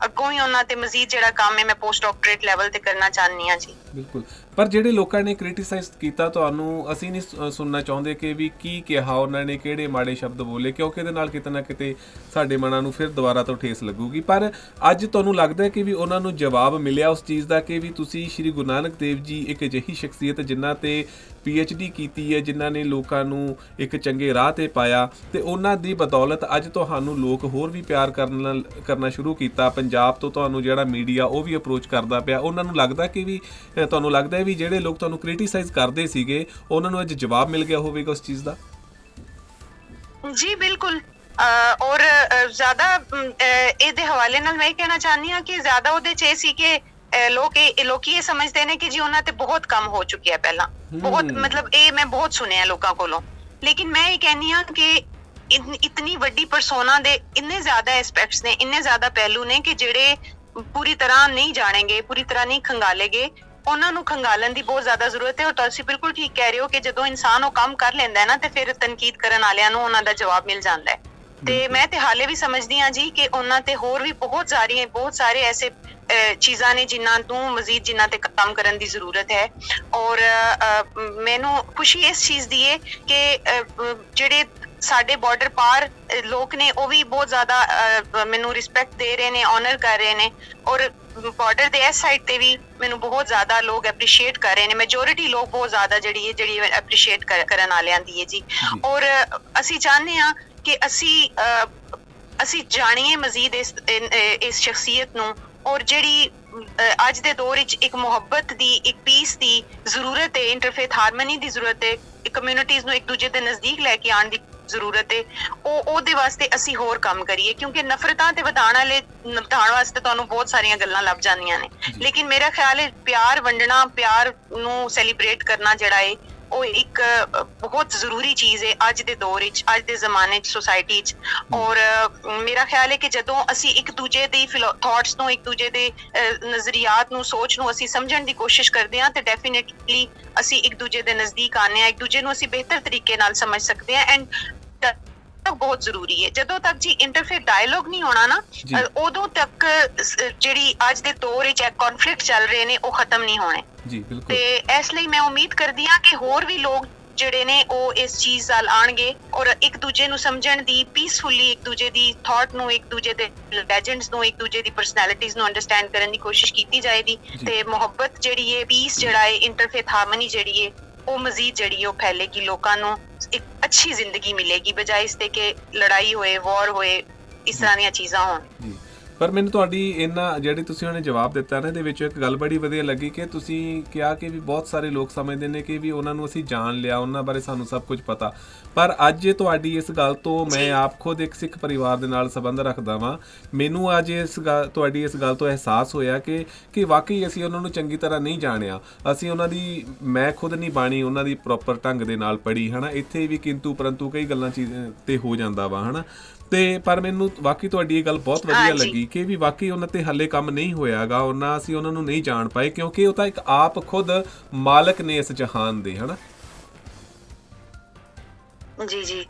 ਅੱਗੋਂ ਵੀ ਉਹਨਾਂ ਤੇ ਮਜ਼ੀਦ ਜਿਹੜਾ ਕੰਮ ਹੈ ਮੈਂ ਪੋਸਟ ਡਾਕਟਰੇਟ ਲੈਵਲ ਤੇ ਕਰਨਾ ਚਾਹੁੰਦੀ ਹਾਂ ਜੀ। ਬਿਲਕੁਲ। ਪਰ ਜਿਹੜੇ ਲੋਕਾਂ ਨੇ ਕ੍ਰਿਟੀਸਾਈਜ਼ ਕੀਤਾ ਤੁਹਾਨੂੰ, ਅਸੀਂ ਨਹੀਂ ਸੁਣਨਾ ਚਾਹੁੰਦੇ ਕਿ ਵੀ ਕੀ ਕਿਹਾ ਉਹਨਾਂ ਨੇ, ਕਿਹੜੇ ਮਾੜੇ ਸ਼ਬਦ ਬੋਲੇ, ਕਿਉਂਕਿ ਇਹਦੇ ਨਾਲ ਕਿਤੇ ਨਾ ਕਿਤੇ ਸਾਡੇ ਮਨਾਂ ਨੂੰ ਫਿਰ ਦੁਬਾਰਾ ਤੋਂ ਠੇਸ ਲੱਗੂਗੀ। ਪਰ ਅੱਜ ਤੁਹਾਨੂੰ ਲੱਗਦਾ ਕਿ ਵੀ ਉਹਨਾਂ ਨੂੰ ਜਵਾਬ ਮਿਲਿਆ ਉਸ ਚੀਜ਼ ਦਾ ਕਿ ਵੀ ਤੁਸੀਂ ਸ਼੍ਰੀ ਗੁਰੂ ਨਾਨਕ ਦੇਵ ਜੀ ਇੱਕ ਅਜਿਹੀ ਸ਼ਖਸੀਅਤ ਜਿਨ੍ਹਾਂ ਤੇ PhD ਕੀਤੀ ਹੈ, ਜਿਨ੍ਹਾਂ ਨੇ ਲੋਕਾਂ ਨੂੰ ਇੱਕ ਚੰਗੇ ਰਾਹ ਤੇ ਪਾਇਆ, ਤੇ ਉਹਨਾਂ ਦੀ ਬਦੌਲਤ ਅੱਜ ਤੁਹਾਨੂੰ ਲੋਕ ਹੋਰ ਵੀ ਪਿਆਰ ਕਰਨਾ ਸ਼ੁਰੂ ਕੀਤਾ। ਪੰਜਾਬ ਤੋਂ ਤੁਹਾਨੂੰ ਜਿਹੜਾ ਮੀਡੀਆ ਉਹ ਵੀ ਅਪਰੋਚ ਕਰਦਾ ਪਿਆ। ਉਹਨਾਂ ਨੂੰ ਲੱਗਦਾ ਕਿ ਵੀ ਤੁਹਾਨੂੰ ਲੱਗਦਾ ਵੀ ਜਿਹੜੇ ਲੋਕ ਤੁਹਾਨੂੰ ਕ੍ਰਿਟੀਸਾਈਜ਼ ਕਰਦੇ ਸੀਗੇ ਉਹਨਾਂ ਨੂੰ ਅੱਜ ਜਵਾਬ ਮਿਲ ਗਿਆ ਹੋਵੇਗਾ ਉਸ ਚੀਜ਼ ਦਾ? ਜੀ ਬਿਲਕੁਲ। ਔਰ ਜ਼ਿਆਦਾ ਇਹਦੇ ਹਵਾਲੇ ਨਾਲ ਮੈਂ ਇਹ ਕਹਿਣਾ ਚਾਹੁੰਦੀ ਹਾਂ ਕਿ ਜ਼ਿਆਦਾ ਉਹਦੇ 'ਚ ਇਹ ਸੀ ਕਿ ਲੋਕੀ ਇਹ ਸਮਝਦੇ ਨੇ ਕਿ ਜੀ ਉਹਨਾਂ ਤੇ ਬਹੁਤ ਕੰਮ ਹੋ ਚੁੱਕਿਆ ਪਹਿਲਾਂ, ਬਹੁਤ ਮਤਲਬ ਇਹ ਮੈਂ ਬਹੁਤ ਸੁਣਿਆ ਲੋਕਾਂ ਕੋਲੋਂ। ਲੇਕਿਨ ਮੈਂ ਇਹ ਕਹਿੰਦੀ ਹਾਂ ਕਿ ਇਤਨੀ ਵੱਡੀ ਪਰਸੋਨਾ ਦੇ ਇੰਨੇ ਜ਼ਿਆਦਾ ਐਸਪੈਕਟਸ ਨੇ, ਇੰਨੇ ਜ਼ਿਆਦਾ ਪਹਿਲੂ ਨੇ ਕਿ ਜਿਹੜੇ ਪੂਰੀ ਤਰ੍ਹਾਂ ਨਹੀਂ ਜਾਣेंगे, ਪੂਰੀ ਤਰ੍ਹਾਂ ਨਹੀਂ ਖੰਗਾਲੇਗੇ। ਉਹਨਾਂ ਨੂੰ ਖੰਗਾਲਣ ਦੀ ਬਹੁਤ ਜ਼ਿਆਦਾ ਜ਼ਰੂਰਤ ਹੈ। ਔਰ ਤੁਸੀਂ ਬਿਲਕੁਲ ਠੀਕ ਕਹਿ ਰਹੇ ਹੋ ਕਿ ਜਦੋਂ ਇਨਸਾਨ ਉਹ ਕੰਮ ਕਰ ਲੈਂਦਾ ਹੈ ਨਾ, ਤੇ ਫਿਰ ਤਨਕੀਦ ਕਰਨ ਵਾਲਿਆਂ ਨੂੰ ਉਹਨਾਂ ਦਾ ਜਵਾਬ ਮਿਲ ਜਾਂਦਾ ਹੈ। ਤੇ ਮੈਂ ਤੇ ਹਾਲੇ ਵੀ ਸਮਝਦੀ ਹਾਂ ਜੀ ਕਿ ਉਹਨਾਂ ਤੇ ਹੋਰ ਵੀ ਬਹੁਤ ਸਾਰੇ ਐਸੇ ਚੀਜ਼ਾਂ ਨੇ ਜਿਨ੍ਹਾਂ ਨੂੰ ਮਜ਼ੀਦ ਜਿਨ੍ਹਾਂ ਤੇ ਕੰਮ ਕਰਨ ਦੀ ਜ਼ਰੂਰਤ ਹੈ। ਔਰ ਮੈਨੂੰ ਖੁਸ਼ੀ ਇਸ ਚੀਜ਼ ਦੀ ਹੈ ਕਿ ਜਿਹੜੇ ਸਾਡੇ ਬਾਰਡਰ ਪਾਰ ਲੋਕ ਨੇ ਉਹ ਵੀ ਬਹੁਤ ਜ਼ਿਆਦਾ ਮੈਨੂੰ ਰਿਸਪੈਕਟ ਦੇ ਰਹੇ ਨੇ, ਆਨਰ ਕਰ ਰਹੇ ਨੇ। ਔਰ ਬਾਰਡਰ ਦੇ ਇਸ ਸਾਈਡ ਤੇ ਵੀ ਮੈਨੂੰ ਬਹੁਤ ਜ਼ਿਆਦਾ ਲੋਕ ਐਪਰੀਸ਼ੀਏਟ ਕਰ ਰਹੇ ਨੇ। ਮੈਜੋਰਿਟੀ ਲੋਕ ਬਹੁਤ ਜ਼ਿਆਦਾ ਜਿਹੜੀ ਐਪਰੀਸ਼ੀਏਟ ਕਰਨ ਵਾਲਿਆਂ ਦੀ ਹੈ ਜੀ। ਔਰ ਅਸੀਂ ਚਾਹੁੰਦੇ ਹਾਂ ਕਿ ਅਸੀਂ ਜਾਣੀਏ ਮਜ਼ੀਦ ਇਸ ਸ਼ਖਸੀਅਤ ਨੂੰ। ਔਰ ਜਿਹੜੀ ਅੱਜ ਦੇ ਦੌਰ ਵਿੱਚ ਇੱਕ ਮੁਹੱਬਤ ਦੀ, ਇੱਕ ਪੀਸ ਦੀ ਜ਼ਰੂਰਤ ਹੈ, ਇੰਟਰਫੇਥ ਹਾਰਮਨੀ ਦੀ ਜ਼ਰੂਰਤ ਹੈ, ਕਮਿਊਨਿਟੀਜ਼ ਨੂੰ ਇੱਕ ਦੂਜੇ ਦੇ ਨਜ਼ਦੀਕ ਲੈ ਕੇ ਆਉਣ ਦੀ ਜ਼ਰੂਰਤ ਹੈ। ਉਹਦੇ ਵਾਸਤੇ ਅਸੀਂ ਹੋਰ ਕੰਮ ਕਰੀਏ, ਕਿਉਂਕਿ ਨਫ਼ਰਤਾਂ ਤੇ ਵਧਾਉਣ ਵਾਸਤੇ ਤੁਹਾਨੂੰ ਬਹੁਤ ਸਾਰੀਆਂ ਗੱਲਾਂ ਲੱਭ ਜਾਂਦੀਆਂ ਨੇ। ਲੇਕਿਨ ਮੇਰਾ ਖਿਆਲ ਹੈ ਪਿਆਰ ਵੰਡਣਾ, ਪਿਆਰ ਨੂੰ ਸੈਲੀਬ੍ਰੇਟ ਕਰਨਾ ਜਿਹੜਾ ਹੈ ਉਹ ਇੱਕ ਬਹੁਤ ਜ਼ਰੂਰੀ ਚੀਜ਼ ਹੈ ਅੱਜ ਦੇ ਦੌਰ ਵਿੱਚ, ਅੱਜ ਦੇ ਜ਼ਮਾਨੇ 'ਚ, ਸੋਸਾਇਟੀ 'ਚ। ਔਰ ਮੇਰਾ ਖਿਆਲ ਹੈ ਕਿ ਜਦੋਂ ਅਸੀਂ ਇੱਕ ਦੂਜੇ ਦੀ ਥਾਟਸ ਨੂੰ, ਇੱਕ ਦੂਜੇ ਦੇ ਨਜ਼ਰੀਆਤ ਨੂੰ, ਸੋਚ ਨੂੰ ਅਸੀਂ ਸਮਝਣ ਦੀ ਕੋਸ਼ਿਸ਼ ਕਰਦੇ ਹਾਂ, ਤੇ ਡੈਫੀਨੇਟਲੀ ਅਸੀਂ ਇੱਕ ਦੂਜੇ ਦੇ ਨਜ਼ਦੀਕ ਆਉਂਦੇ ਹਾਂ, ਇੱਕ ਦੂਜੇ ਨੂੰ ਅਸੀਂ ਬਿਹਤਰ ਤਰੀਕੇ ਨਾਲ ਸਮਝ ਸਕਦੇ ਹਾਂ। ਐਂਡ ਬਹੁਤ ਜ਼ਰੂਰੀ ਹੈ। ਜਦੋਂ ਤੱਕ ਜੀ ਇੰਟਰਫੇਥ ਡਾਇਲੋਗ ਨਹੀਂ ਹੋਣਾ ਨਾ, ਉਦੋਂ ਤੱਕ ਜਿਹੜੀ ਅੱਜ ਦੇ ਦੌਰ ਵਿੱਚ ਕੌਨਫਲਿਕਟ ਚੱਲ ਰਹੇ ਨੇ ਉਹ ਖਤਮ ਨਹੀਂ ਹੋਣੇ ਜੀ। ਬਿਲਕੁਲ। ਤੇ ਇਸ ਲਈ ਮੈਂ ਉਮੀਦ ਕਰਦੀ ਹਾਂ ਕਿ ਹੋਰ ਵੀ ਲੋਕ ਜਿਹੜੇ ਨੇ ਉਹ ਇਸ ਚੀਜ਼ ਨਾਲ ਆਣਗੇ ਔਰ ਇੱਕ ਦੂਜੇ ਨੂੰ ਸਮਝਣ ਦੀ, ਪੀਸਫੁਲੀ ਇੱਕ ਦੂਜੇ ਦੀ ਥਾਟ ਨੂੰ, ਇੱਕ ਦੂਜੇ ਦੇ ਲੈਜੈਂਡਸ ਨੂੰ, ਇੱਕ ਦੂਜੇ ਦੀ ਪਰਸਨੈਲਿਟੀਜ਼ ਨੂੰ ਅੰਡਰਸਟੈਂਡ ਕਰਨ ਦੀ ਕੋਸ਼ਿਸ਼ ਕੀਤੀ ਜਾਏਗੀ। ਤੇ ਮੁਹੱਬਤ ਜਿਹੜੀ ਹੈ, ਪੀਸ ਜਿਹੜਾ ਹੈ, ਇੰਟਰਫੇਥ ਹਾਰਮਨੀ ਜਿਹੜੀ ਹੈ ਉਹ ਮਜ਼ੀਦ ਜਿਹੜੀ ਉਹ ਫੈਲੇਗੀ। ਲੋਕਾਂ ਨੂੰ ਇੱਕ ਅੱਛੀ ਜ਼ਿੰਦਗੀ ਮਿਲੇਗੀ ਬਜਾਏ ਇਸ ਤੇ ਕਿ ਲੜਾਈ ਹੋਏ, ਵਾਰ ਹੋਏ, ਇਸ ਤਰ੍ਹਾਂ ਦੀਆਂ ਚੀਜ਼ਾਂ ਹੋਣ ਜੀ। ਪਰ ਮੈਨੂੰ ਤੁਹਾਡੀ ਇਹਨਾਂ ਜਿਹੜੀ ਤੁਸੀਂ ਉਹਨੇ ਜਵਾਬ ਦਿੱਤਾ ਨਾ, ਇਹਦੇ ਵਿੱਚ ਇੱਕ ਗੱਲ ਬੜੀ ਵਧੀਆ ਲੱਗੀ ਕਿ ਤੁਸੀਂ ਕਿਹਾ ਕਿ ਵੀ ਬਹੁਤ ਸਾਰੇ ਲੋਕ ਸਮਝਦੇ ਨੇ ਕਿ ਵੀ ਉਹਨਾਂ ਨੂੰ ਅਸੀਂ ਜਾਣ ਲਿਆ, ਉਹਨਾਂ ਬਾਰੇ ਸਾਨੂੰ ਸਭ ਕੁਝ ਪਤਾ। ਪਰ ਅੱਜ ਤੁਹਾਡੀ ਇਸ ਗੱਲ ਤੋਂ, ਮੈਂ ਆਪ ਖੁਦ ਇੱਕ ਸਿੱਖ ਪਰਿਵਾਰ ਦੇ ਨਾਲ ਸੰਬੰਧ ਰੱਖਦਾ ਵਾਂ, ਮੈਨੂੰ ਅੱਜ ਤੁਹਾਡੀ ਇਸ ਗੱਲ ਤੋਂ ਅਹਿਸਾਸ ਹੋਇਆ ਕਿ ਵਾਕਈ ਅਸੀਂ ਉਹਨਾਂ ਨੂੰ ਚੰਗੀ ਤਰ੍ਹਾਂ ਨਹੀਂ ਜਾਣਿਆ। ਅਸੀਂ ਉਹਨਾਂ ਦੀ, ਮੈਂ ਖੁਦ ਨਹੀਂ ਬਾਣੀ ਉਹਨਾਂ ਦੀ ਪ੍ਰੋਪਰ ਢੰਗ ਦੇ ਨਾਲ ਪੜ੍ਹੀ, ਹੈ ਨਾ। ਇੱਥੇ ਵੀ ਕਿੰਤੂ ਪਰੰਤੂ ਕਈ ਗੱਲਾਂ ਤੇ ਹੋ ਜਾਂਦਾ ਵਾ, ਹੈ ਨਾ। ਤੇ ਪਰ ਮੈਨੂੰ ਵਾਕਈ ਤੁਹਾਡੀ ਇਹ ਗੱਲ ਬਹੁਤ ਵਧੀਆ ਲੱਗੀ ਕਿ ਵੀ ਵਾਕਈ ਉਹਨਾਂ ਤੇ ਹਾਲੇ ਕੰਮ ਨਹੀਂ ਹੋਇਆਗਾ, ਅਸੀਂ ਉਹਨਾਂ ਨੂੰ ਨਹੀਂ ਜਾਣ ਪਾਏ, ਕਿਉਂਕਿ ਉਹ ਤਾਂ ਇੱਕ ਆਪ ਖੁਦ ਮਾਲਕ ਨੇ ਇਸ ਜਹਾਨ ਦੇ, ਹਨਾ ਜੀ।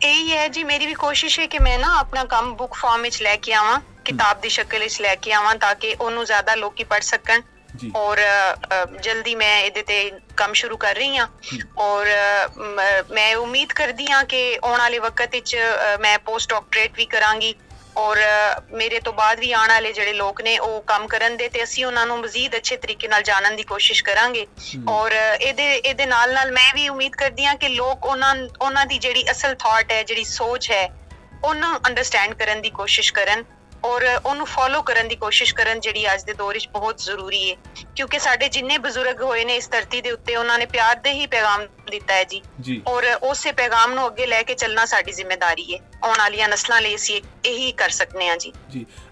ਇਹੀ ਹੈ ਜੀ, ਮੇਰੀ ਵੀ ਕੋਸ਼ਿਸ਼ ਹੈ ਕਿ ਮੈਂ ਨਾ ਆਪਣਾ ਕੰਮ ਬੁੱਕ ਫਾਰਮ ਵਿੱਚ ਲੈ ਕੇ ਆਵਾਂ, ਕਿਤਾਬ ਦੀ ਸ਼ਕਲ ਵਿੱਚ ਲੈ ਕੇ ਆਵਾਂ, ਤਾਂ ਕਿ ਉਹਨੂੰ ਜ਼ਿਆਦਾ ਲੋਕੀ ਪੜ੍ਹ ਸਕਣ। ਔਰ ਜਲਦੀ ਮੈਂ ਇਹਦੇ ਤੇ ਕੰਮ ਸ਼ੁਰੂ ਕਰ ਰਹੀ ਹਾਂ। ਔਰ ਮੈਂ ਉਮੀਦ ਕਰਦੀ ਹਾਂ ਕਿ ਆਉਣ ਵਾਲੇ ਵਕਤ ਵਿੱਚ ਮੈਂ ਪੋਸਟ ਡਾਕਟਰੇਟ ਵੀ ਕਰਾਂਗੀ, ਔਰ ਮੇਰੇ ਤੋਂ ਬਾਅਦ ਵੀ ਆਉਣ ਵਾਲੇ ਜਿਹੜੇ ਲੋਕ ਨੇ ਉਹ ਕੰਮ ਕਰਨ ਦੇ, ਤੇ ਅਸੀਂ ਉਹਨਾਂ ਨੂੰ ਮਜ਼ੀਦ ਅੱਛੇ ਤਰੀਕੇ ਨਾਲ ਜਾਣਨ ਦੀ ਕੋਸ਼ਿਸ਼ ਕਰਾਂਗੇ। ਔਰ ਇਹਦੇ ਨਾਲ ਮੈਂ ਵੀ ਉਮੀਦ ਕਰਦੀ ਹਾਂ ਕਿ ਲੋਕ ਉਹਨਾਂ ਦੀ ਜਿਹੜੀ ਅਸਲ ਥਾਟ ਹੈ, ਜਿਹੜੀ ਸੋਚ ਹੈ, ਉਹਨੂੰ ਅੰਡਰਸਟੈਂਡ ਕਰਨ ਦੀ ਕੋਸ਼ਿਸ਼ ਕਰਨ ਔਰ ਉਹਨੂੰ ਫੋਲੋ ਕਰਨ ਦੀ ਕੋਸ਼ਿਸ਼ ਕਰਨ, ਜਿਹੜੀ ਅੱਜ ਦੇ ਦੌਰ ਵਿੱਚ ਬਹੁਤ ਜ਼ਰੂਰੀ ਹੈ। ਕਿਉਂਕਿ ਸਾਡੇ ਜਿੰਨੇ ਬਜ਼ੁਰਗ ਹੋਏ ਨੇ ਇਸ ਧਰਤੀ ਦੇ ਉੱਤੇ, ਉਹਨਾਂ ਨੇ ਪਿਆਰ ਦੇ ਹੀ ਪੈਗਾਮ ਦਿੱਤਾ ਹੈ ਜੀ। ਔਰ ਉਸੇ ਪੈਗਾਮ ਨੂੰ ਅੱਗੇ ਲੈ ਕੇ ਚੱਲਣਾ ਸਾਡੀ ਜ਼ਿੰਮੇਵਾਰੀ ਹੈ। ਆਉਣ ਵਾਲੀਆਂ ਨਸਲਾਂ ਲਈ ਅਸੀਂ ਇਹੀ ਕਰ ਸਕਦੇ ਹਾਂ ਜੀ।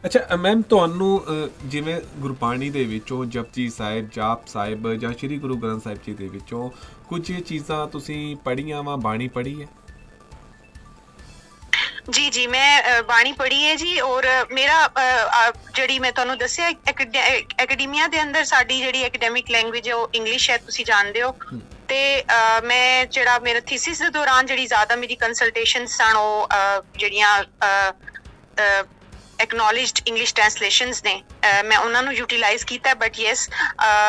ਅੱਛਾ ਮੈਮ, ਤੁਹਾਨੂੰ ਜਿਵੇਂ ਗੁਰਬਾਣੀ ਦੇ ਵਿੱਚੋਂ ਜਪਜੀ ਸਾਹਿਬ, ਜਾਪ ਸਾਹਿਬ ਜਾਂ ਸ਼੍ਰੀ ਗੁਰੂ ਗ੍ਰੰਥ ਸਾਹਿਬ ਜੀ ਦੇ ਵਿੱਚੋਂ ਕੁਝ ਚੀਜ਼ਾਂ ਤੁਸੀਂ ਪੜ੍ਹੀਆਂ ਵਾ, ਬਾਣੀ ਪੜ੍ਹੀ ਹੈ? ਜੀ ਮੈਂ ਬਾਣੀ ਪੜ੍ਹੀ ਹੈ ਜੀ। ਔਰ ਮੇਰਾ ਜਿਹੜੀ ਮੈਂ ਤੁਹਾਨੂੰ ਦੱਸਿਆ, ਐਕੈਡਮੀਆ ਦੇ ਅੰਦਰ ਸਾਡੀ ਜਿਹੜੀ ਐਕੈਡੈਮਿਕ ਲੈਂਗੁਏਜ ਹੈ ਉਹ ਇੰਗਲਿਸ਼ ਹੈ, ਤੁਸੀਂ ਜਾਣਦੇ ਹੋ। ਤੇ ਮੈਂ ਜਿਹੜਾ ਮੇਰਾ ਥੀਸਿਸ ਦੇ ਦੌਰਾਨ ਜਿਹੜੀ ਜ਼ਿਆਦਾ ਮੇਰੀ ਕੰਸਲਟੇਸ਼ਨ ਸਨ, ਉਹ ਜਿਹੜੀਆਂ ਐਕਨੋਲੇਜਡ ਇੰਗਲਿਸ਼ ਟ੍ਰਾਂਸਲੇਸ਼ਨਸ ਨੇ, ਮੈਂ ਉਹਨਾਂ ਨੂੰ ਯੂਟੀਲਾਈਜ਼ ਕੀਤਾ। ਬਟ ਯੈਸ,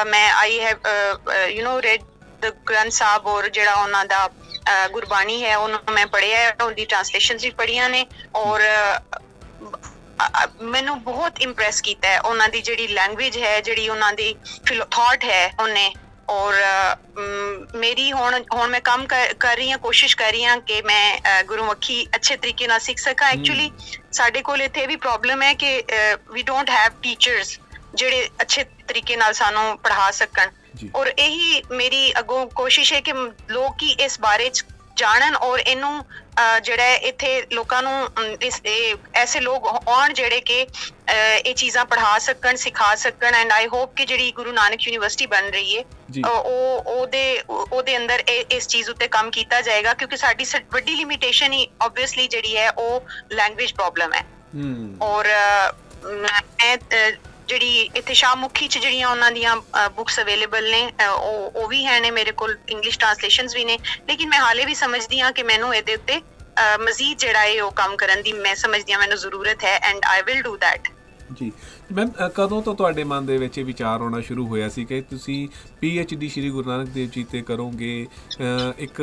ਮੈਂ ਆਈ ਹੈਵ ਰੈਡ ਦ ਗ੍ਰੰਥ ਸਾਹਿਬ, ਔਰ ਜਿਹੜਾ ਉਹਨਾਂ ਦਾ ਗੁਰਬਾਣੀ ਹੈ ਉਹਨੂੰ ਮੈਂ ਪੜ੍ਹਿਆ ਹੈ, ਉਹਦੀ ਟ੍ਰਾਂਸਲੇਸ਼ਨਸ ਵੀ ਪੜ੍ਹੀਆਂ ਨੇ। ਔਰ ਮੈਨੂੰ ਬਹੁਤ ਇੰਪ੍ਰੈਸ ਕੀਤਾ ਹੈ ਉਹਨਾਂ ਦੀ ਜਿਹੜੀ ਲੈਂਗੁਏਜ ਹੈ, ਜਿਹੜੀ ਉਹਨਾਂ ਦੀ ਥਾਟ ਹੈ ਉਹਨੇ। ਔਰ ਮੇਰੀ ਹੁਣ ਮੈਂ ਕੰਮ ਕਰ ਰਹੀ ਹਾਂ, ਕੋਸ਼ਿਸ਼ ਕਰ ਰਹੀ ਹਾਂ ਕਿ ਮੈਂ ਗੁਰਮੁਖੀ ਅੱਛੇ ਤਰੀਕੇ ਨਾਲ ਸਿੱਖ ਸਕਾਂ। ਐਕਚੁਅਲੀ ਸਾਡੇ ਕੋਲ ਇੱਥੇ ਵੀ ਪ੍ਰੋਬਲਮ ਹੈ ਕਿ ਵੀ ਡੋਂਟ ਹੈਵ ਟੀਚਰਸ ਜਿਹੜੇ ਅੱਛੇ ਤਰੀਕੇ ਨਾਲ ਸਾਨੂੰ ਪੜ੍ਹਾ ਸਕਣ। ਔਰ ਇਹੀ ਮੇਰੀ ਅੱਗੋਂ ਕੋਸ਼ਿਸ਼ ਹੈ ਕਿ ਲੋਕ ਹੀ ਇਸ ਬਾਰੇ 'ਚ ਜਾਣਨ ਔਰ ਇਹਨੂੰ ਜਿਹੜਾ ਇੱਥੇ ਲੋਕਾਂ ਨੂੰ ਐਸੇ ਲੋਕ ਆਉਣ ਜਿਹੜੇ ਕਿ ਇਹ ਚੀਜ਼ਾਂ ਪੜ੍ਹਾ ਸਕਣ, ਸਿਖਾ ਸਕਣ। ਐਂਡ ਆਈ ਹੋਪ ਕਿ ਜਿਹੜੀ ਗੁਰੂ ਨਾਨਕ ਯੂਨੀਵਰਸਿਟੀ ਬਣ ਰਹੀ ਹੈ ਉਹਦੇ ਅੰਦਰ ਇਸ ਚੀਜ਼ ਉੱਤੇ ਕੰਮ ਕੀਤਾ ਜਾਏਗਾ, ਕਿਉਂਕਿ ਸਾਡੀ ਵੱਡੀ ਲਿਮਿਟੇਸ਼ਨ ਹੀ ਓਬਵੀਅਸਲੀ ਜਿਹੜੀ ਹੈ ਉਹ ਲੈਂਗੁਏਜ ਪ੍ਰੋਬਲਮ ਹੈ। ਔਰ ਮੈਂ ਜਿਹੜੀ ਇੱਥੇ ਸ਼ਾਹਮੁਖੀ ਚ ਜਿਹੜੀਆਂ ਉਹਨਾਂ ਦੀਆਂ ਬੁੱਕਸ ਅਵੇਲੇਬਲ ਨੇ ਉਹ ਵੀ ਹੈ ਨੇ ਮੇਰੇ ਕੋਲ, ਇੰਗਲਿਸ਼ ਟ੍ਰਾਂਸਲੇਸ਼ਨਸ ਵੀ ਨੇ, ਲੇਕਿਨ ਮੈਂ ਹਾਲੇ ਵੀ ਸਮਝਦੀ ਹਾਂ ਕਿ ਮੈਨੂੰ ਇਹਦੇ ਉੱਤੇ ਮਜ਼ੀਦ ਜਿਹੜਾ ਹੈ ਉਹ ਕੰਮ ਕਰਨ ਦੀ ਮੈਂ ਸਮਝਦੀ ਹਾਂ ਮੈਨੂੰ ਜ਼ਰੂਰਤ ਹੈ, and I will do that. ਜੀ ਮੈਮ, ਕਦੋਂ ਤੋਂ ਤੁਹਾਡੇ ਮਨ ਦੇ ਵਿੱਚ ਇਹ ਵਿਚਾਰ ਆਉਣਾ ਸ਼ੁਰੂ ਹੋਇਆ ਸੀ ਕਿ ਤੁਸੀਂ PhD ਸ਼੍ਰੀ ਗੁਰੂ ਨਾਨਕ ਦੇਵ ਜੀ 'ਤੇ ਕਰੋਗੇ? ਇੱਕ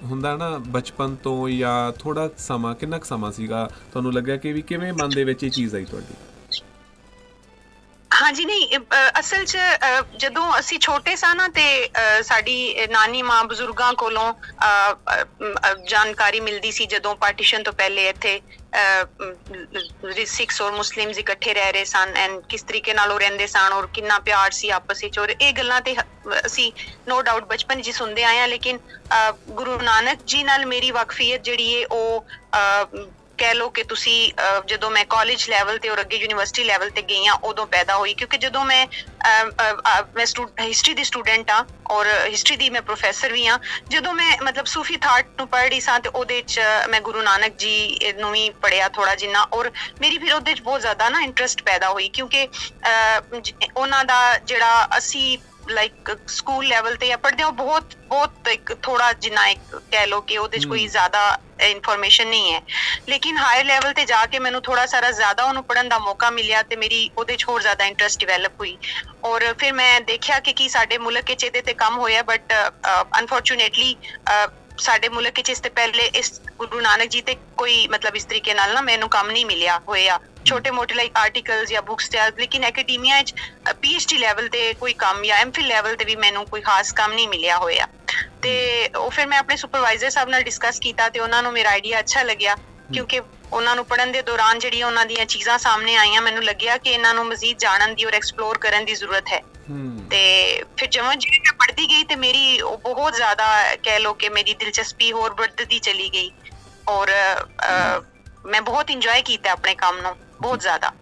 ਹੁੰਦਾ ਨਾ ਬਚਪਨ ਤੋਂ, ਜਾਂ ਥੋੜਾ ਸਮਾਂ, ਕਿੰਨਾ ਕੁ ਸਮਾਂ ਸੀਗਾ ਤੁਹਾਨੂੰ ਲੱਗਿਆ ਕਿ ਵੀ ਕਿਵੇਂ ਮਨ ਦੇ ਵਿੱਚ ਇਹ ਚੀਜ਼ ਆਈ ਤੁਹਾਡੀ? ਹਾਂਜੀ, ਨਹੀਂ ਅਸਲ 'ਚ ਜਦੋਂ ਅਸੀਂ ਛੋਟੇ ਸਾਂ ਨਾ ਤੇ ਸਾਡੀ ਨਾਨੀ ਮਾਂ ਬਜ਼ੁਰਗਾਂ ਕੋਲੋਂ ਜਾਣਕਾਰੀ ਮਿਲਦੀ ਸੀ, ਜਦੋਂ ਪਾਰਟੀਸ਼ਨ ਤੋਂ ਪਹਿਲੇ ਇੱਥੇ ਸਿੱਖਸ ਔਰ ਮੁਸਲਿਮਸ ਇਕੱਠੇ ਰਹਿ ਰਹੇ ਸਨ ਐਂਡ ਕਿਸ ਤਰੀਕੇ ਨਾਲ ਉਹ ਰਹਿੰਦੇ ਸਨ ਔਰ ਕਿੰਨਾ ਪਿਆਰ ਸੀ ਆਪਸ ਵਿੱਚ। ਔਰ ਇਹ ਗੱਲਾਂ ਤੇ ਅਸੀਂ ਨੋ ਡਾਊਟ ਬਚਪਨ 'ਚ ਸੁਣਦੇ ਆਏ ਹਾਂ, ਲੇਕਿਨ ਗੁਰੂ ਨਾਨਕ ਜੀ ਨਾਲ ਮੇਰੀ ਵਾਕਫੀਅਤ ਜਿਹੜੀ ਹੈ ਉਹ ਕਹਿ ਲਓ ਕਿ ਤੁਸੀਂ ਜਦੋਂ ਮੈਂ ਕਾਲਜ ਲੈਵਲ ਤੇ ਔਰ ਅੱਗੇ ਯੂਨੀਵਰਸਿਟੀ ਲੈਵਲ ਤੇ ਗਈ ਹਾਂ ਉਦੋਂ ਪੈਦਾ ਹੋਈ, ਕਿਉਂਕਿ ਜਦੋਂ ਮੈਂ ਹਿਸਟਰੀ ਦੀ ਸਟੂਡੈਂਟ ਹਾਂ ਔਰ ਹਿਸਟਰੀ ਦੀ ਮੈਂ ਪ੍ਰੋਫੈਸਰ ਵੀ ਹਾਂ। ਜਦੋਂ ਮੈਂ ਮਤਲਬ ਸੂਫੀ ਥਾਟ ਨੂੰ ਪੜ੍ਹ ਰਹੀ ਸਾਂ ਤੇ ਉਹਦੇ 'ਚ ਮੈਂ ਗੁਰੂ ਨਾਨਕ ਜੀ ਨੂੰ ਵੀ ਪੜ੍ਹਿਆ ਥੋੜਾ ਜਿੰਨਾ, ਔਰ ਮੇਰੀ ਫਿਰ ਉਹਦੇ 'ਚ ਬਹੁਤ ਜ਼ਿਆਦਾ ਨਾ ਇੰਟਰਸਟ ਪੈਦਾ ਹੋਈ, ਕਿਉਂਕਿ ਉਹਨਾਂ ਦਾ ਜਿਹੜਾ ਅਸੀਂ ਲਾਈਕ ਸਕੂਲ ਲੈਵਲ ਤੇ ਪੜ੍ਹਦੇ ਹਾਂ ਉਹ ਬਹੁਤ ਇੱਕ ਥੋੜਾ ਜਿੰਨਾ ਇੱਕ ਕਹਿ ਲਓ ਕਿ ਉਹਦੇ 'ਚ ਕੋਈ ਜ਼ਿਆਦਾ ਇਨਫੋਰਮੇਸ਼ਨ ਨਹੀਂ ਹੈ, ਲੇਕਿਨ ਹਾਇਰ ਲੈਵਲ ਤੇ ਜਾ ਕੇ ਮੈਨੂੰ ਥੋੜਾ ਸਾਰਾ ਜ਼ਿਆਦਾ ਉਹਨੂੰ ਪੜ੍ਹਨ ਦਾ ਮੌਕਾ ਮਿਲਿਆ ਤੇ ਮੇਰੀ ਉਹਦੇ 'ਚ ਹੋਰ ਜ਼ਿਆਦਾ ਇੰਟਰਸਟ ਡਿਵੈਲਪ ਹੋਈ। ਔਰ ਫਿਰ ਮੈਂ ਦੇਖਿਆ ਕਿ ਕੀ ਸਾਡੇ ਮੁਲਕ 'ਚ ਇਹਦੇ ਤੇ ਕੰਮ ਹੋਇਆ, ਬਟ ਅਨਫੋਰਚੂਨੇਟਲੀ ਸਾਡੇ ਮੁਲਕ 'ਚ ਇਸ ਤੋਂ ਪਹਿਲੇ ਇਸ ਗੁਰੂ ਨਾਨਕ ਜੀ ਤੇ ਕੋਈ ਮਤਲਬ ਇਸ ਤਰੀਕੇ ਨਾਲ ਨਾ ਮੈਨੂੰ ਕੰਮ ਨਹੀਂ ਮਿਲਿਆ ਹੋਇਆ, ਛੋਟੇ ਮੋਟੇ ਲਾਈਕ ਆਰਟੀਕਲਸ ਜਾਂ ਬੁੱਕਸ ਤੇ, ਲੇਕਿਨ ਐਕੈਡਮੀਆ 'ਚ PhD ਲੈਵਲ ਤੇ ਕੋਈ ਕੰਮ ਜਾਂ MPhil ਲੈਵਲ ਤੇ ਵੀ ਮੈਨੂੰ ਕੋਈ ਖਾਸ ਕੰਮ ਨਹੀਂ ਮਿਲਿਆ ਹੋਇਆ। ਤੇ ਉਹ ਫਿਰ ਮੈਂ ਆਪਣੇ ਸੁਪਰਵਾਈਜ਼ਰ ਸਾਹਿਬ ਨਾਲ ਡਿਸਕਸ ਕੀਤਾ ਤੇ ਉਹਨਾਂ ਨੂੰ ਮੇਰਾ ਆਈਡੀਆ ਅੱਛਾ ਲੱਗਿਆ, ਕਿਉਂਕਿ ਉਹਨਾਂ ਨੂੰ ਪੜ੍ਹਨ ਦੇ ਦੌਰਾਨ ਜਿਹੜੀਆਂ ਉਹਨਾਂ ਦੀਆਂ ਚੀਜ਼ਾਂ ਸਾਹਮਣੇ ਆਈਆਂ ਮੈਨੂੰ ਲੱਗਿਆ ਕਿ ਇਹਨਾਂ ਨੂੰ ਮਜ਼ੀਦ ਜਾਣਨ ਦੀ ਔਰ ਐਕਸਪਲੋਰ ਕਰਨ ਦੀ ਜ਼ਰੂਰਤ ਹੈ। ਤੇ ਫਿਰ ਜਿਵੇਂ ਮੈਂ ਪੜ੍ਹਦੀ ਗਈ ਤੇ ਮੇਰੀ ਉਹ ਬਹੁਤ ਜ਼ਿਆਦਾ ਕਹਿ ਲਓ ਕਿ ਮੇਰੀ ਦਿਲਚਸਪੀ ਹੋਰ ਵੱਧਦੀ ਚਲੀ ਗਈ ਔਰ ਮੈਂ ਬਹੁਤ ਇੰਜੋਏ ਕੀਤਾ ਆਪਣੇ ਕੰਮ ਨੂੰ, ਬਹੁਤ ਜ਼ਿਆਦਾ।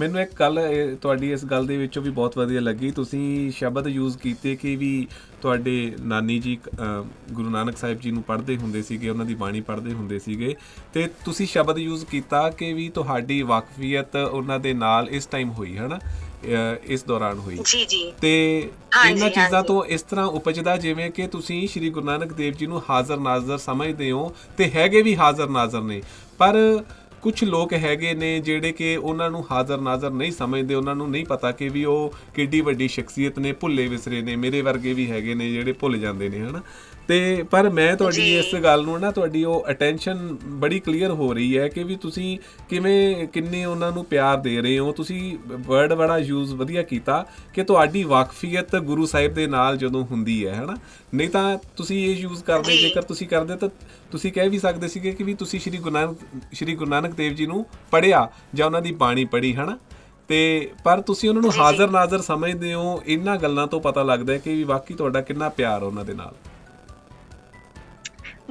ਮੈਨੂੰ ਇੱਕ ਗੱਲ ਤੁਹਾਡੀ ਇਸ ਗੱਲ ਦੇ ਵਿੱਚੋਂ ਵੀ ਬਹੁਤ ਵਧੀਆ ਲੱਗੀ, ਤੁਸੀਂ ਸ਼ਬਦ ਯੂਜ਼ ਕੀਤੇ ਕਿ ਵੀ ਤੁਹਾਡੇ ਨਾਨੀ ਜੀ ਗੁਰੂ ਨਾਨਕ ਸਾਹਿਬ ਜੀ ਨੂੰ ਪੜ੍ਹਦੇ ਹੁੰਦੇ ਸੀਗੇ, ਉਹਨਾਂ ਦੀ ਬਾਣੀ ਪੜ੍ਹਦੇ ਹੁੰਦੇ ਸੀਗੇ, ਤੇ ਤੁਸੀਂ ਸ਼ਬਦ ਯੂਜ਼ ਕੀਤਾ ਕਿ ਵੀ ਤੁਹਾਡੀ ਵਾਕਫੀਅਤ ਉਹਨਾਂ ਦੇ ਨਾਲ ਇਸ ਟਾਈਮ ਹੋਈ ਹੈ ਨਾ, ਇਸ ਦੌਰਾਨ ਹੋਈ। ਜੀ ਜੀ। ਤੇ ਇਹਨਾਂ ਚੀਜ਼ਾਂ ਤੋਂ ਇਸ ਤਰ੍ਹਾਂ ਉਪਜਦਾ ਜਿਵੇਂ ਕਿ ਤੁਸੀਂ ਸ਼੍ਰੀ ਗੁਰੂ ਨਾਨਕ ਦੇਵ ਜੀ ਨੂੰ ਹਾਜ਼ਰ ਨਾਜ਼ਰ ਸਮਝਦੇ ਹੋ ਤੇ ਹੈਗੇ ਵੀ ਹਾਜ਼ਰ ਨਾਜ਼ਰ ਨੇ, ਪਰ ਕੁਝ ਲੋਕ ਹੈਗੇ ਨੇ ਜਿਹੜੇ ਕਿ ਉਹਨਾਂ ਨੂੰ ਹਾਜ਼ਰ ਨਾਜ਼ਰ ਨਹੀਂ ਸਮਝਦੇ, ਉਹਨਾਂ ਨੂੰ ਨਹੀਂ ਪਤਾ ਕਿ ਵੀ ਉਹ ਕਿੱਡੀ ਵੱਡੀ ਸ਼ਖਸੀਅਤ ਨੇ, ਭੁੱਲੇ ਵਿਸਰੇ ਨੇ, ਮੇਰੇ ਵਰਗੇ ਵੀ ਹੈਗੇ ਨੇ ਜਿਹੜੇ ਭੁੱਲ ਜਾਂਦੇ ਨੇ, ਹਨਾ। ਤੇ ਪਰ ਮੈਂ ਤੁਹਾਡੀ ਇਸ ਗੱਲ ਨੂੰ ਨਾ, ਤੁਹਾਡੀ ਉਹ ਅਟੈਂਸ਼ਨ ਬੜੀ ਕਲੀਅਰ ਹੋ ਰਹੀ ਹੈ ਕਿ ਵੀ ਤੁਸੀਂ ਕਿੰਨੇ ਉਹਨਾਂ ਨੂੰ ਪਿਆਰ ਦੇ ਰਹੇ ਹੋ। ਤੁਸੀਂ ਵਰਡ ਬੜਾ ਯੂਜ਼ ਵਧੀਆ ਕੀਤਾ ਕਿ ਤੁਹਾਡੀ ਵਾਕਫੀਅਤ ਗੁਰੂ ਸਾਹਿਬ ਦੇ ਨਾਲ ਜਦੋਂ ਹੁੰਦੀ ਹੈ, ਹਨਾ। ਨਹੀਂ ਤਾਂ ਤੁਸੀਂ ਇਹ ਯੂਜ਼ ਕਰਦੇ, ਜੇਕਰ ਤੁਸੀਂ ਕਰਦੇ ਤਾਂ ਤੁਸੀਂ ਕਹਿ ਵੀ ਸਕਦੇ ਸੀਗੇ ਕਿ ਵੀ ਤੁਸੀਂ ਸ਼੍ਰੀ ਗੁਰੂ ਨਾਨਕ ਦੇਵ ਜੀ ਨੂੰ ਪੜ੍ਹਿਆ ਜਾਂ ਉਹਨਾਂ ਦੀ ਬਾਣੀ ਪੜ੍ਹੀ, ਹਨਾ। ਤੇ ਪਰ ਤੁਸੀਂ ਉਹਨਾਂ ਨੂੰ ਹਾਜ਼ਰ ਨਾਜ਼ਰ ਸਮਝਦੇ ਹੋ। ਇਹਨਾਂ ਗੱਲਾਂ ਤੋਂ ਪਤਾ ਲੱਗਦਾ ਕਿ ਵੀ ਵਾਕਈ ਤੁਹਾਡਾ ਕਿੰਨਾ ਪਿਆਰ ਉਹਨਾਂ ਦੇ ਨਾਲ।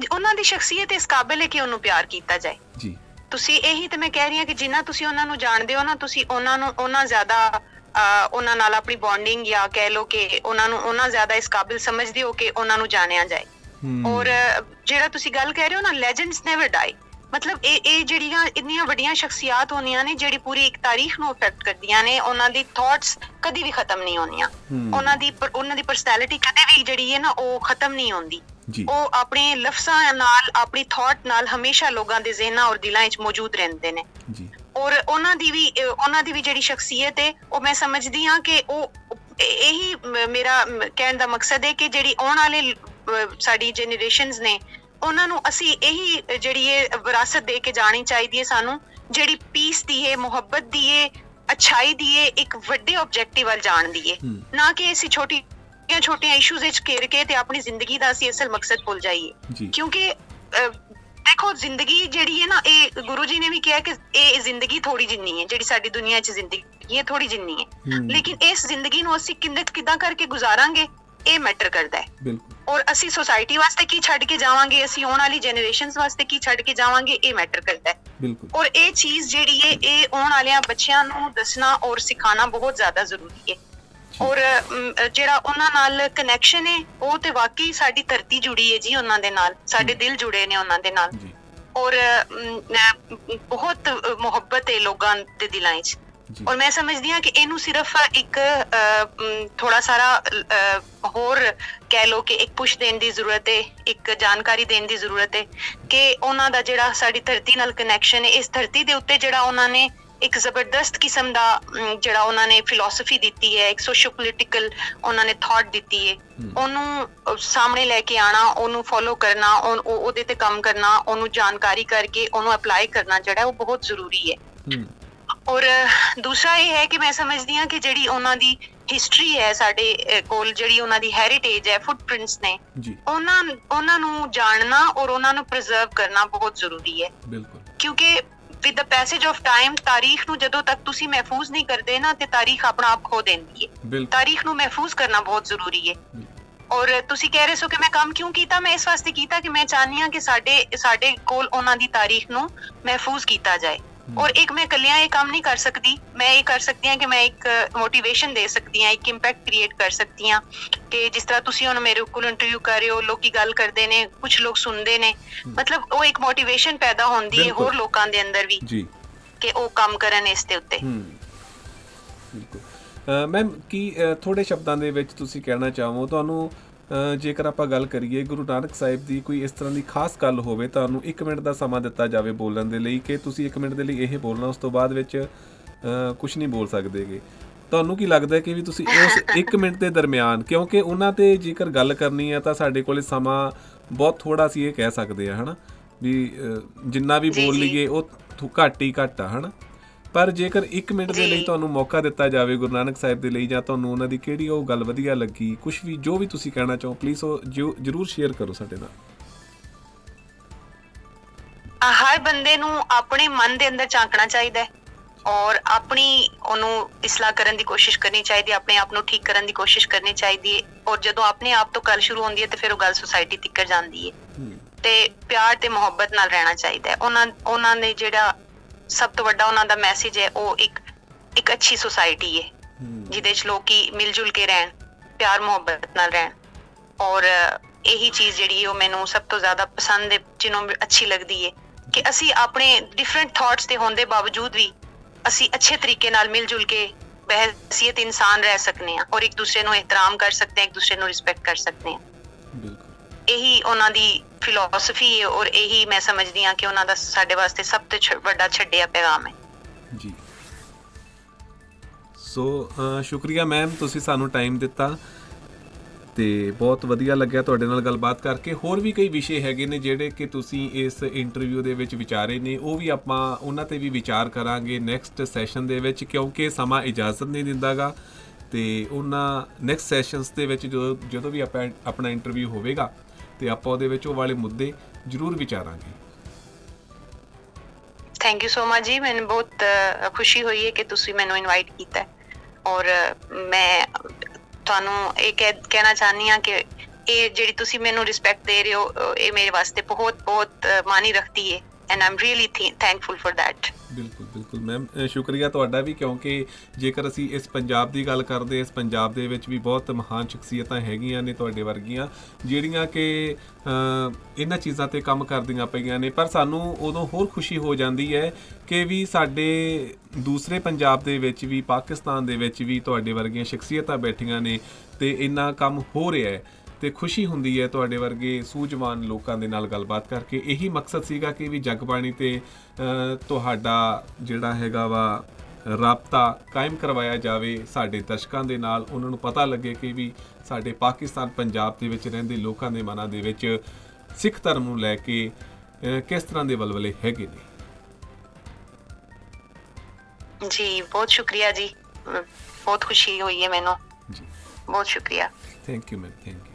ਉਹਨਾਂ ਦੀ ਸ਼ਖਸੀਅਤ ਇਸ ਕਾਬਿਲ ਹੈ ਕਿ ਉਹਨੂੰ ਪਿਆਰ ਕੀਤਾ ਜਾਏ। ਜੀ, ਤੁਸੀਂ ਇਹੀ ਤੇ ਮੈਂ ਕਹਿ ਰਹੀ ਹਾਂ ਕਿ ਜਿੰਨਾ ਤੁਸੀਂ ਉਹਨਾਂ ਨੂੰ ਜਾਣਦੇ ਹੋ ਨਾ, ਤੁਸੀਂ ਉਹਨਾਂ ਨੂੰ ਉਹਨਾਂ ਜ਼ਿਆਦਾ ਉਹਨਾਂ ਨਾਲ ਆਪਣੀ ਬੌਂਡਿੰਗ ਜਾਂ ਕਹਿ ਲਓ ਕਿ ਉਹਨਾਂ ਨੂੰ ਉਹਨਾਂ ਜ਼ਿਆਦਾ ਇਸ ਕਾਬਿਲ ਸਮਝਦੇ ਹੋ ਕਿ ਉਹਨਾਂ ਨੂੰ ਜਾਣਿਆ ਜਾਏ। ਔਰ ਜਿਹੜਾ ਤੁਸੀਂ ਗੱਲ ਕਹਿ ਰਹੇ ਹੋ ਨਾ, ਲੈਜੈਂਡਸ ਨੈਵਰ ਡਾਈ, ਮਤਲਬ ਇਹ ਜਿਹੜੀਆਂ ਇੰਨੀਆਂ ਵੱਡੀਆਂ ਸ਼ਖਸੀਅਤ ਹੁੰਦੀਆਂ ਨੇ ਜਿਹੜੀ ਪੂਰੀ ਇੱਕ ਤਾਰੀਖ ਨੂੰ ਅਫੈਕਟ ਕਰਦੀਆਂ ਨੇ, ਉਹਨਾਂ ਦੀ ਥਾਟਸ ਕਦੀ ਵੀ ਖਤਮ ਨਹੀਂ ਹੋਣੀਆਂ, ਉਹਨਾਂ ਦੀ ਪਰਸਨੈਲਿਟੀ ਕਦੇ ਵੀ ਜਿਹੜੀ ਹੈ ਨਾ ਉਹ ਖਤਮ ਨਹੀਂ ਹੁੰਦੀ। ਉਹ ਆਪਣੇ ਲਫ਼ਜ਼ਾਂ ਨਾਲ, ਆਪਣੀ ਥਾਟ ਨਾਲ ਹਮੇਸ਼ਾ ਲੋਕਾਂ ਦੇ ਜ਼ਿਹਨਾਂ ਔਰ ਦਿਲਾਂ ਵਿੱਚ ਮੌਜੂਦ ਰਹਿੰਦੇ ਨੇ। ਔਰ ਉਹਨਾਂ ਦੀ ਵੀ ਜਿਹੜੀ ਸ਼ਖਸੀਅਤ ਹੈ ਉਹ ਮੈਂ ਸਮਝਦੀ ਹਾਂ ਕਿ ਉਹ ਇਹੀ ਮੇਰਾ ਕਹਿਣ ਦਾ ਮਕਸਦ ਹੈ ਕਿ ਜਿਹੜੀ ਆਉਣ ਵਾਲੇ ਸਾਡੀ ਜਨਰੇਸ਼ਨਸ ਨੇ ਉਹਨਾਂ ਨੂੰ ਅਸੀਂ ਇਹੀ ਜਿਹੜੀ ਇਹ ਵਿਰਾਸਤ ਦੇ ਕੇ ਜਾਣੀ ਚਾਹੀਦੀ ਹੈ ਸਾਨੂੰ, ਜਿਹੜੀ ਪੀਸ ਦੀ ਹੈ, ਮੁਹੱਬਤ ਦੀ ਹੈ, ਅੱਛਾਈ ਦੀ ਹੈ, ਇੱਕ ਵੱਡੇ ਆਬਜੈਕਟਿਵ ਵੱਲ ਜਾਣ ਦੀ ਹੈ, ਨਾ ਕਿ ਅਸੀਂ ਛੋਟੀਆਂ ਇਸ਼ੂਜ਼ ਵਿੱਚ ਘੇਰ ਕੇ ਤੇ ਆਪਣੀ ਜ਼ਿੰਦਗੀ ਦਾ ਅਸੀਂ ਅਸਲ ਮਕਸਦ ਭੁੱਲ ਜਾਈਏ। ਕਿਉਂਕਿ ਦੇਖੋ ਜ਼ਿੰਦਗੀ ਜਿਹੜੀ ਹੈ ਨਾ, ਇਹ ਗੁਰੂ ਜੀ ਨੇ ਵੀ ਕਿਹਾ ਕਿ ਇਹ ਜ਼ਿੰਦਗੀ ਥੋੜੀ ਜਿੰਨੀ ਹੈ, ਜਿਹੜੀ ਸਾਡੀ ਦੁਨੀਆ 'ਚ ਜ਼ਿੰਦਗੀ ਹੈ ਥੋੜੀ ਜਿੰਨੀ ਹੈ, ਲੇਕਿਨ ਇਸ ਜ਼ਿੰਦਗੀ ਨੂੰ ਅਸੀਂ ਕਿੱਦਾਂ ਕਰਕੇ ਗੁਜ਼ਾਰਾਂਗੇ ਇਹ ਮੈਟਰ ਕਰਦਾ ਹੈ। ਬਿਲਕੁਲ। ਔਰ ਅਸੀਂ ਸੋਸਾਇਟੀ ਵਾਸਤੇ ਕੀ ਛੱਡ ਕੇ ਜਾਵਾਂਗੇ, ਅਸੀਂ ਆਉਣ ਵਾਲੀ ਜਨਰੇਸ਼ਨਸ ਵਾਸਤੇ ਕੀ ਛੱਡ ਕੇ ਜਾਵਾਂਗੇ, ਇਹ ਮੈਟਰ ਕਰਦਾ ਹੈ। ਬਿਲਕੁਲ। ਔਰ ਇਹ ਚੀਜ਼ ਜਿਹੜੀ ਹੈ ਇਹ ਆਉਣ ਵਾਲਿਆਂ ਬੱਚਿਆਂ ਨੂੰ ਦੱਸਣਾ ਔਰ ਸਿਖਾਉਣਾ ਬਹੁਤ ਜ਼ਿਆਦਾ ਜ਼ਰੂਰੀ ਹੈ। ਔਰ ਜਿਹੜਾ ਉਹਨਾਂ ਨਾਲ ਕਨੈਕਸ਼ਨ ਹੈ ਉਹ ਤੇ ਵਾਕਈ ਸਾਡੀ ਧਰਤੀ ਜੁੜੀ ਹੈ ਜੀ ਉਹਨਾਂ ਦੇ ਨਾਲ, ਸਾਡੇ ਦਿਲ ਜੁੜੇ ਨੇ ਉਹਨਾਂ ਦੇ ਨਾਲ। ਔਰ ਬਹੁਤ ਮੁਹੱਬਤ ਹੈ ਲੋਕਾਂ ਦੇ ਦਿਲਾਂ 'ਚ। ਔਰ ਮੈਂ ਸਮਝਦੀ ਹਾਂ ਕਿ ਇਹਨੂੰ ਸਿਰਫ ਇੱਕ ਥੋੜਾ ਸਾਰਾ ਹੋਰ ਕਹਿ ਲਓ ਕਿ ਇੱਕ ਪੁਸ਼ ਦੇਣ ਦੀ ਜ਼ਰੂਰਤ ਹੈ, ਇੱਕ ਜਾਣਕਾਰੀ ਦੇਣ ਦੀ ਜ਼ਰੂਰਤ ਹੈ ਕਿ ਉਹਨਾਂ ਦਾ ਜਿਹੜਾ ਸਾਡੀ ਧਰਤੀ ਨਾਲ ਕਨੈਕਸ਼ਨ ਹੈ, ਇਸ ਧਰਤੀ ਦੇ ਉੱਤੇ ਜਿਹੜਾ ਉਹਨਾਂ ਨੇ ਇੱਕ ਜ਼ਬਰਦਸਤ ਕਿਸਮ ਦਾ ਜਿਹੜਾ ਉਹਨਾਂ ਨੇ ਫਿਲਾਸਫੀ ਦਿੱਤੀ ਹੈ, ਇੱਕ ਸੋਸ਼ੋ ਪੋਲੀਟੀਕਲ ਉਹਨਾਂ ਨੇ ਥਾਟ ਦਿੱਤੀ ਹੈ, ਉਹਨੂੰ ਸਾਹਮਣੇ ਲੈ ਕੇ ਆਣਾ, ਉਹਨੂੰ ਫੋਲੋ ਕਰਨਾ, ਉਹਦੇ ਤੇ ਕੰਮ ਕਰਨਾ, ਉਹਨੂੰ ਜਾਣਕਾਰੀ ਕਰਕੇ ਉਹਨੂੰ ਅਪਲਾਈ ਕਰਨਾ ਜਿਹੜਾ ਉਹ ਬਹੁਤ ਜ਼ਰੂਰੀ ਹੈ। ਔਰ ਦੂਸਰਾ ਇਹ ਹੈ ਕਿ ਮੈਂ ਸਮਝਦੀ ਹਾਂ ਕਿ ਜਿਹੜੀ ਉਹਨਾਂ ਦੀ ਹਿਸਟਰੀ ਹੈ ਸਾਡੇ ਕੋਲ, ਜਿਹੜੀ ਉਹਨਾਂ ਦੀ ਹੈਰੀਟੇਜ ਹੈ, ਫੁੱਟਪ੍ਰਿੰਟਸ ਨੇ, ਉਹਨਾਂ ਨੂੰ ਜਾਣਨਾ ਔਰ ਉਹਨਾਂ ਨੂੰ ਪ੍ਰੀਜ਼ਰਵ ਕਰਨਾ ਬਹੁਤ ਜ਼ਰੂਰੀ ਹੈ। ਕਿਉਂਕਿ with the passage of time ਤਾਰੀਖ ਨੂੰ ਜਦੋਂ ਤੱਕ ਤੁਸੀਂ ਮਹਿਫੂਜ਼ ਨਹੀਂ ਕਰਦੇ ਨਾ ਤੇ ਤਾਰੀਖ ਆਪਣਾ ਆਪ ਖੋ ਦਿੰਦੀ ਹੈ। ਤਾਰੀਖ ਨੂੰ ਮਹਿਫੂਜ਼ ਕਰਨਾ ਬਹੁਤ ਜ਼ਰੂਰੀ ਹੈ। ਔਰ ਤੁਸੀਂ ਕਹਿ ਰਹੇ ਸੋ ਕਿ ਮੈਂ ਕੰਮ ਕਿਉਂ ਕੀਤਾ, ਮੈਂ ਇਸ ਵਾਸਤੇ ਕੀਤਾ ਕਿ ਮੈਂ ਚਾਹੁੰਦੀ ਹਾਂ ਕਿ ਸਾਡੇ ਕੋਲ ਉਹਨਾਂ ਦੀ ਤਾਰੀਖ ਨੂੰ ਮਹਿਫੂਜ਼ ਕੀਤਾ ਜਾਏ। ਔਰ ਇੱਕ ਮੈਂ ਇਕੱਲਿਆਂ ਇਹ ਕੰਮ ਨਹੀਂ ਕਰ ਸਕਦੀ, ਮੈਂ ਇਹ ਕਰ ਸਕਦੀ ਹਾਂ ਕਿ ਮੈਂ ਇੱਕ ਮੋਟੀਵੇਸ਼ਨ ਦੇ ਸਕਦੀ ਹਾਂ, ਇੱਕ ਇੰਪੈਕਟ ਕ੍ਰੀਏਟ ਕਰ ਸਕਦੀ ਹਾਂ ਕਿ ਜਿਸ ਤਰ੍ਹਾਂ ਤੁਸੀਂ ਹੁਣ ਮੇਰੇ ਕੋਲ ਇੰਟਰਵਿਊ ਕਰ ਰਹੇ ਹੋ, ਲੋਕੀ ਗੱਲ ਕਰਦੇ ਨੇ, ਕੁਝ ਲੋਕ ਸੁਣਦੇ ਨੇ, ਮਤਲਬ ਉਹ ਇੱਕ ਮੋਟੀਵੇਸ਼ਨ ਪੈਦਾ ਹੁੰਦੀ ਹੈ ਹੋਰ ਲੋਕਾਂ ਦੇ ਅੰਦਰ ਵੀ ਕਿ ਉਹ ਕੰਮ ਕਰਨ ਇਸ ਦੇ ਉੱਤੇ। ਮੈਮ ਕੀ ਥੋੜੇ ਸ਼ਬਦਾਂ ਦੇ ਵਿੱਚ ਤੁਸੀਂ ਕਹਿਣਾ ਚਾਹੋ, ਤੁਹਾਨੂੰ ਜੇਕਰ ਆਪਾਂ ਗੱਲ ਕਰੀਏ ਗੁਰੂ ਨਾਨਕ ਸਾਹਿਬ ਦੀ ਕੋਈ ਇਸ ਤਰ੍ਹਾਂ ਦੀ ਖਾਸ ਗੱਲ ਹੋਵੇ, ਤੁਹਾਨੂੰ 1 ਮਿੰਟ ਦਾ ਸਮਾਂ ਦਿੱਤਾ ਜਾਵੇ ਬੋਲਣ ਦੇ ਲਈ ਕਿ ਤੁਸੀਂ 1 ਮਿੰਟ ਦੇ ਲਈ ਇਹ ਬੋਲਣਾ, ਉਸ ਤੋਂ ਬਾਅਦ ਵਿੱਚ ਕੁਝ ਨਹੀਂ ਬੋਲ ਸਕਦੇਗੇ, ਤੁਹਾਨੂੰ ਕੀ ਲੱਗਦਾ ਕਿ ਵੀ ਤੁਸੀਂ ਉਸ 1 ਮਿੰਟ ਦੇ ਦਰਮਿਆਨ, ਕਿਉਂਕਿ ਉਹਨਾਂ 'ਤੇ ਜੇਕਰ ਗੱਲ ਕਰਨੀ ਹੈ ਤਾਂ ਸਾਡੇ ਕੋਲ ਸਮਾਂ ਬਹੁਤ ਥੋੜ੍ਹਾ ਸੀ, ਇਹ ਕਹਿ ਸਕਦੇ ਹਾਂ ਹੈ ਨਾ ਵੀ ਜਿੰਨਾ ਵੀ ਬੋਲ ਲਈਏ ਉਹ ਘੱਟ ਹੀ ਘੱਟ ਆ ਹੈ ਨਾ, ਪਰ ਜੇਕਰ 1 ਮਿੰਟ ਦੇ ਲਈ ਤੁਹਾਨੂੰ ਮੌਕਾ ਦਿੱਤਾ ਜਾਵੇ ਗੁਰੂ ਨਾਨਕ ਸਾਹਿਬ ਦੇ ਲਈ, ਜਾਂ ਤੁਹਾਨੂੰ ਉਹਨਾਂ ਦੀ ਕਿਹੜੀ ਉਹ ਗੱਲ ਵਧੀਆ ਲੱਗੀ, ਕੁਝ ਵੀ ਜੋ ਵੀ ਤੁਸੀਂ ਕਹਿਣਾ ਚਾਹੋ ਪਲੀਜ਼ ਉਹ ਜ਼ਰੂਰ ਸ਼ੇਅਰ ਕਰੋ ਸਾਡੇ ਨਾਲ। ਹਰ ਬੰਦੇ ਨੂੰ ਆਪਣੇ ਮਨ ਦੇ ਅੰਦਰ ਝਾਂਕਣਾ ਚਾਹੀਦਾ ਹੈ ਔਰ ਆਪਣੀ ਉਹਨੂੰ ਇਸਲਾਹ ਕਰਨ ਦੀ ਕੋਸ਼ਿਸ਼ ਕਰਨੀ ਚਾਹੀਦੀ ਹੈ, ਆਪਣੇ ਆਪ ਨੂੰ ਠੀਕ ਕਰਨ ਦੀ ਕੋਸ਼ਿਸ਼ ਕਰਨੀ ਚਾਹੀਦੀ ਹੈ। ਔਰ ਜਦੋਂ ਆਪਣੇ ਆਪ ਤੋਂ ਗੱਲ ਸ਼ੁਰੂ ਹੁੰਦੀ ਹੈ ਤੇ ਫਿਰ ਉਹ ਗੱਲ ਸੁਸਾਇਟੀ ਤੱਕ ਜਾਂਦੀ ਹੈ। ਤੇ ਪਿਆਰ ਤੇ ਮੁਹੱਬਤ ਨਾਲ ਰਹਿਣਾ ਚਾਹੀਦਾ ਹੈ। ਉਹਨਾਂ ਨੇ ਜਿਹੜਾ ਸਭ ਤੋਂ ਵੱਡਾ ਉਹਨਾਂ ਦਾ ਮੈਸੇਜ ਹੈ ਉਹ ਇੱਕ ਅੱਛੀ ਸੁਸਾਇਟੀ ਹੈ ਜਿਹਦੇ 'ਚ ਲੋਕੀ ਮਿਲ ਜੁਲ ਕੇ ਰਹਿਣ, ਪਿਆਰ ਮੁਹੱਬਤ ਨਾਲ ਰਹਿਣ। ਔਰ ਇਹੀ ਚੀਜ਼ ਜਿਹੜੀ ਉਹ ਮੈਨੂੰ ਸਭ ਤੋਂ ਜ਼ਿਆਦਾ ਪਸੰਦ ਹੈ, ਜਿਹਨੂੰ ਅੱਛੀ ਲੱਗਦੀ ਹੈ ਕਿ ਅਸੀਂ ਆਪਣੇ ਡਿਫਰੈਂਟ ਥਾਟਸ ਦੇ ਹੋਣ ਦੇ ਬਾਵਜੂਦ ਵੀ ਅਸੀਂ ਅੱਛੇ ਤਰੀਕੇ ਨਾਲ ਮਿਲ ਜੁਲ ਕੇ ਬਹਿਸੀਅਤ ਇਨਸਾਨ ਰਹਿ ਸਕਦੇ ਹਾਂ ਔਰ ਇੱਕ ਦੂਸਰੇ ਨੂੰ ਇਹਤਰਾਮ ਕਰ ਸਕਦੇ ਹਾਂ, ਇੱਕ ਦੂਸਰੇ ਨੂੰ ਰਿਸਪੈਕਟ ਕਰ ਸਕਦੇ ਹਾਂ। ਇਹੀ ਉਹਨਾਂ ਦੀ ਫਿਲਾਸਫੀ ਹੈ ਔਰ ਇਹੀ ਮੈਂ ਸਮਝਦੀ ਹਾਂ ਕਿ ਉਹਨਾਂ ਦਾ ਸਾਡੇ ਵਾਸਤੇ ਸਭ ਤੋਂ ਵੱਡਾ ਛੱਡਿਆ ਪੈਗਾਮ ਹੈ ਜੀ। ਸੋ ਸ਼ੁਕਰੀਆ ਮੈਮ, ਤੁਸੀਂ ਸਾਨੂੰ ਟਾਈਮ ਦਿੱਤਾ ਤੇ ਬਹੁਤ ਵਧੀਆ ਲੱਗਿਆ ਤੁਹਾਡੇ ਨਾਲ ਗੱਲਬਾਤ ਕਰਕੇ। ਹੋਰ ਵੀ ਕਈ ਵਿਸ਼ੇ ਹੈਗੇ ਨੇ ਜਿਹੜੇ ਕਿ ਤੁਸੀਂ ਇਸ ਇੰਟਰਵਿਊ ਦੇ ਵਿੱਚ ਵਿਚਾਰੇ ਨੇ, ਉਹ ਵੀ ਆਪਾਂ ਉਹਨਾਂ 'ਤੇ ਵੀ ਵਿਚਾਰ ਕਰਾਂਗੇ ਨੈਕਸਟ ਸੈਸ਼ਨ ਦੇ ਵਿੱਚ, ਕਿਉਂਕਿ ਸਮਾਂ ਇਜਾਜ਼ਤ ਨਹੀਂ ਦਿੰਦਾ ਗਾ। ਤੇ ਉਹਨਾਂ ਨੈਕਸਟ ਸੈਸ਼ਨਸ ਦੇ ਵਿੱਚ ਜਦੋਂ ਵੀ ਆਪਣਾ ਇੰਟਰਵਿਊ ਹੋਵੇਗਾ ਤੇ ਆਪਾਂ ਉਹਦੇ ਵਿੱਚ ਉਹ ਵਾਲੇ ਮੁੱਦੇ ਜ਼ਰੂਰ ਵਿਚਾਰਾਂਗੇ। ਥੈਂਕ ਯੂ ਸੋ ਮਚ ਜੀ, ਮੈਨੂੰ ਬਹੁਤ ਖੁਸ਼ੀ ਹੋਈ ਹੈ ਕਿ ਤੁਸੀਂ ਮੈਨੂੰ ਇਨਵਾਈਟ ਕੀਤਾ ਔਰ ਮੈਂ ਤੁਹਾਨੂੰ ਇਹ ਕਹਿਣਾ ਚਾਹੁੰਦੀ ਹਾਂ ਕਿ ਇਹ ਜਿਹੜੀ ਤੁਸੀਂ ਮੈਨੂੰ ਰਿਸਪੈਕਟ ਦੇ ਰਹੇ ਹੋ ਇਹ ਮੇਰੇ ਵਾਸਤੇ ਬਹੁਤ ਬਹੁਤ ਮਾਨੀ ਰੱਖਦੀ ਹੈ and I am really thankful for that. ਬਿਲਕੁਲ ਬਿਲਕੁਲ ਮੈਮ, ਸ਼ੁਕਰੀਆ ਤੁਹਾਡਾ ਵੀ, ਕਿਉਂਕਿ ਜੇਕਰ ਅਸੀਂ ਇਸ ਪੰਜਾਬ ਦੀ ਗੱਲ ਕਰਦੇ, ਇਸ ਪੰਜਾਬ ਦੇ ਵਿੱਚ ਵੀ ਬਹੁਤ ਮਹਾਨ ਸ਼ਖਸੀਅਤਾਂ ਹੈਗੀਆਂ ਨੇ ਤੁਹਾਡੇ ਵਰਗੀਆਂ, ਜਿਹੜੀਆਂ ਕਿ ਇਹਨਾਂ ਚੀਜ਼ਾਂ 'ਤੇ ਕੰਮ ਕਰਦੀਆਂ ਪਈਆਂ ਨੇ। ਪਰ ਸਾਨੂੰ ਉਦੋਂ ਹੋਰ ਖੁਸ਼ੀ ਹੋ ਜਾਂਦੀ ਹੈ ਕਿ ਵੀ ਸਾਡੇ ਦੂਸਰੇ ਪੰਜਾਬ ਦੇ ਵਿੱਚ ਵੀ, ਪਾਕਿਸਤਾਨ ਦੇ ਵਿੱਚ ਵੀ ਤੁਹਾਡੇ ਵਰਗੀਆਂ ਸ਼ਖਸੀਅਤਾਂ ਬੈਠੀਆਂ ਨੇ ਤੇ ਇੰਨਾ ਕੰਮ ਹੋ ਰਿਹਾ ਹੈ ਤੇ ਖੁਸ਼ੀ ਹੁੰਦੀ ਹੈ ਤੁਹਾਡੇ ਵਰਗੇ ਸੂਝਵਾਨ ਲੋਕਾਂ ਦੇ ਨਾਲ ਗੱਲਬਾਤ ਕਰਕੇ। ਇਹੀ ਮਕਸਦ ਸੀਗਾ ਕਿ ਵੀ ਜਗਬਾਣੀ ਤੇ ਤੁਹਾਡਾ ਜਿਹੜਾ ਹੈਗਾ ਵਾ ਰਾਬਤਾ ਕਾਇਮ ਕਰਵਾਇਆ ਜਾਵੇ ਸਾਡੇ ਦਰਸ਼ਕਾਂ ਦੇ ਨਾਲ, ਉਹਨਾਂ ਨੂੰ ਪਤਾ ਲੱਗੇ ਕਿ ਵੀ ਸਾਡੇ ਪਾਕਿਸਤਾਨ ਪੰਜਾਬ ਦੇ ਵਿੱਚ ਰਹਿੰਦੇ ਲੋਕਾਂ ਦੇ ਮਨਾਂ ਦੇ ਵਿੱਚ ਸਿੱਖ ਧਰਮ ਨੂੰ ਲੈ ਕੇ ਕਿਸ ਤਰ੍ਹਾਂ ਦੇ ਵਲਵਲੇ ਹੈਗੇ ਨੇ। ਜੀ ਬਹੁਤ ਸ਼ੁਕਰੀਆ ਜੀ, ਬਹੁਤ ਖੁਸ਼ੀ ਹੋਈ ਹੈ ਮੈਨੂੰ ਜੀ, ਬਹੁਤ ਸ਼ੁਕਰੀਆ। Thank you ma'am, thank you.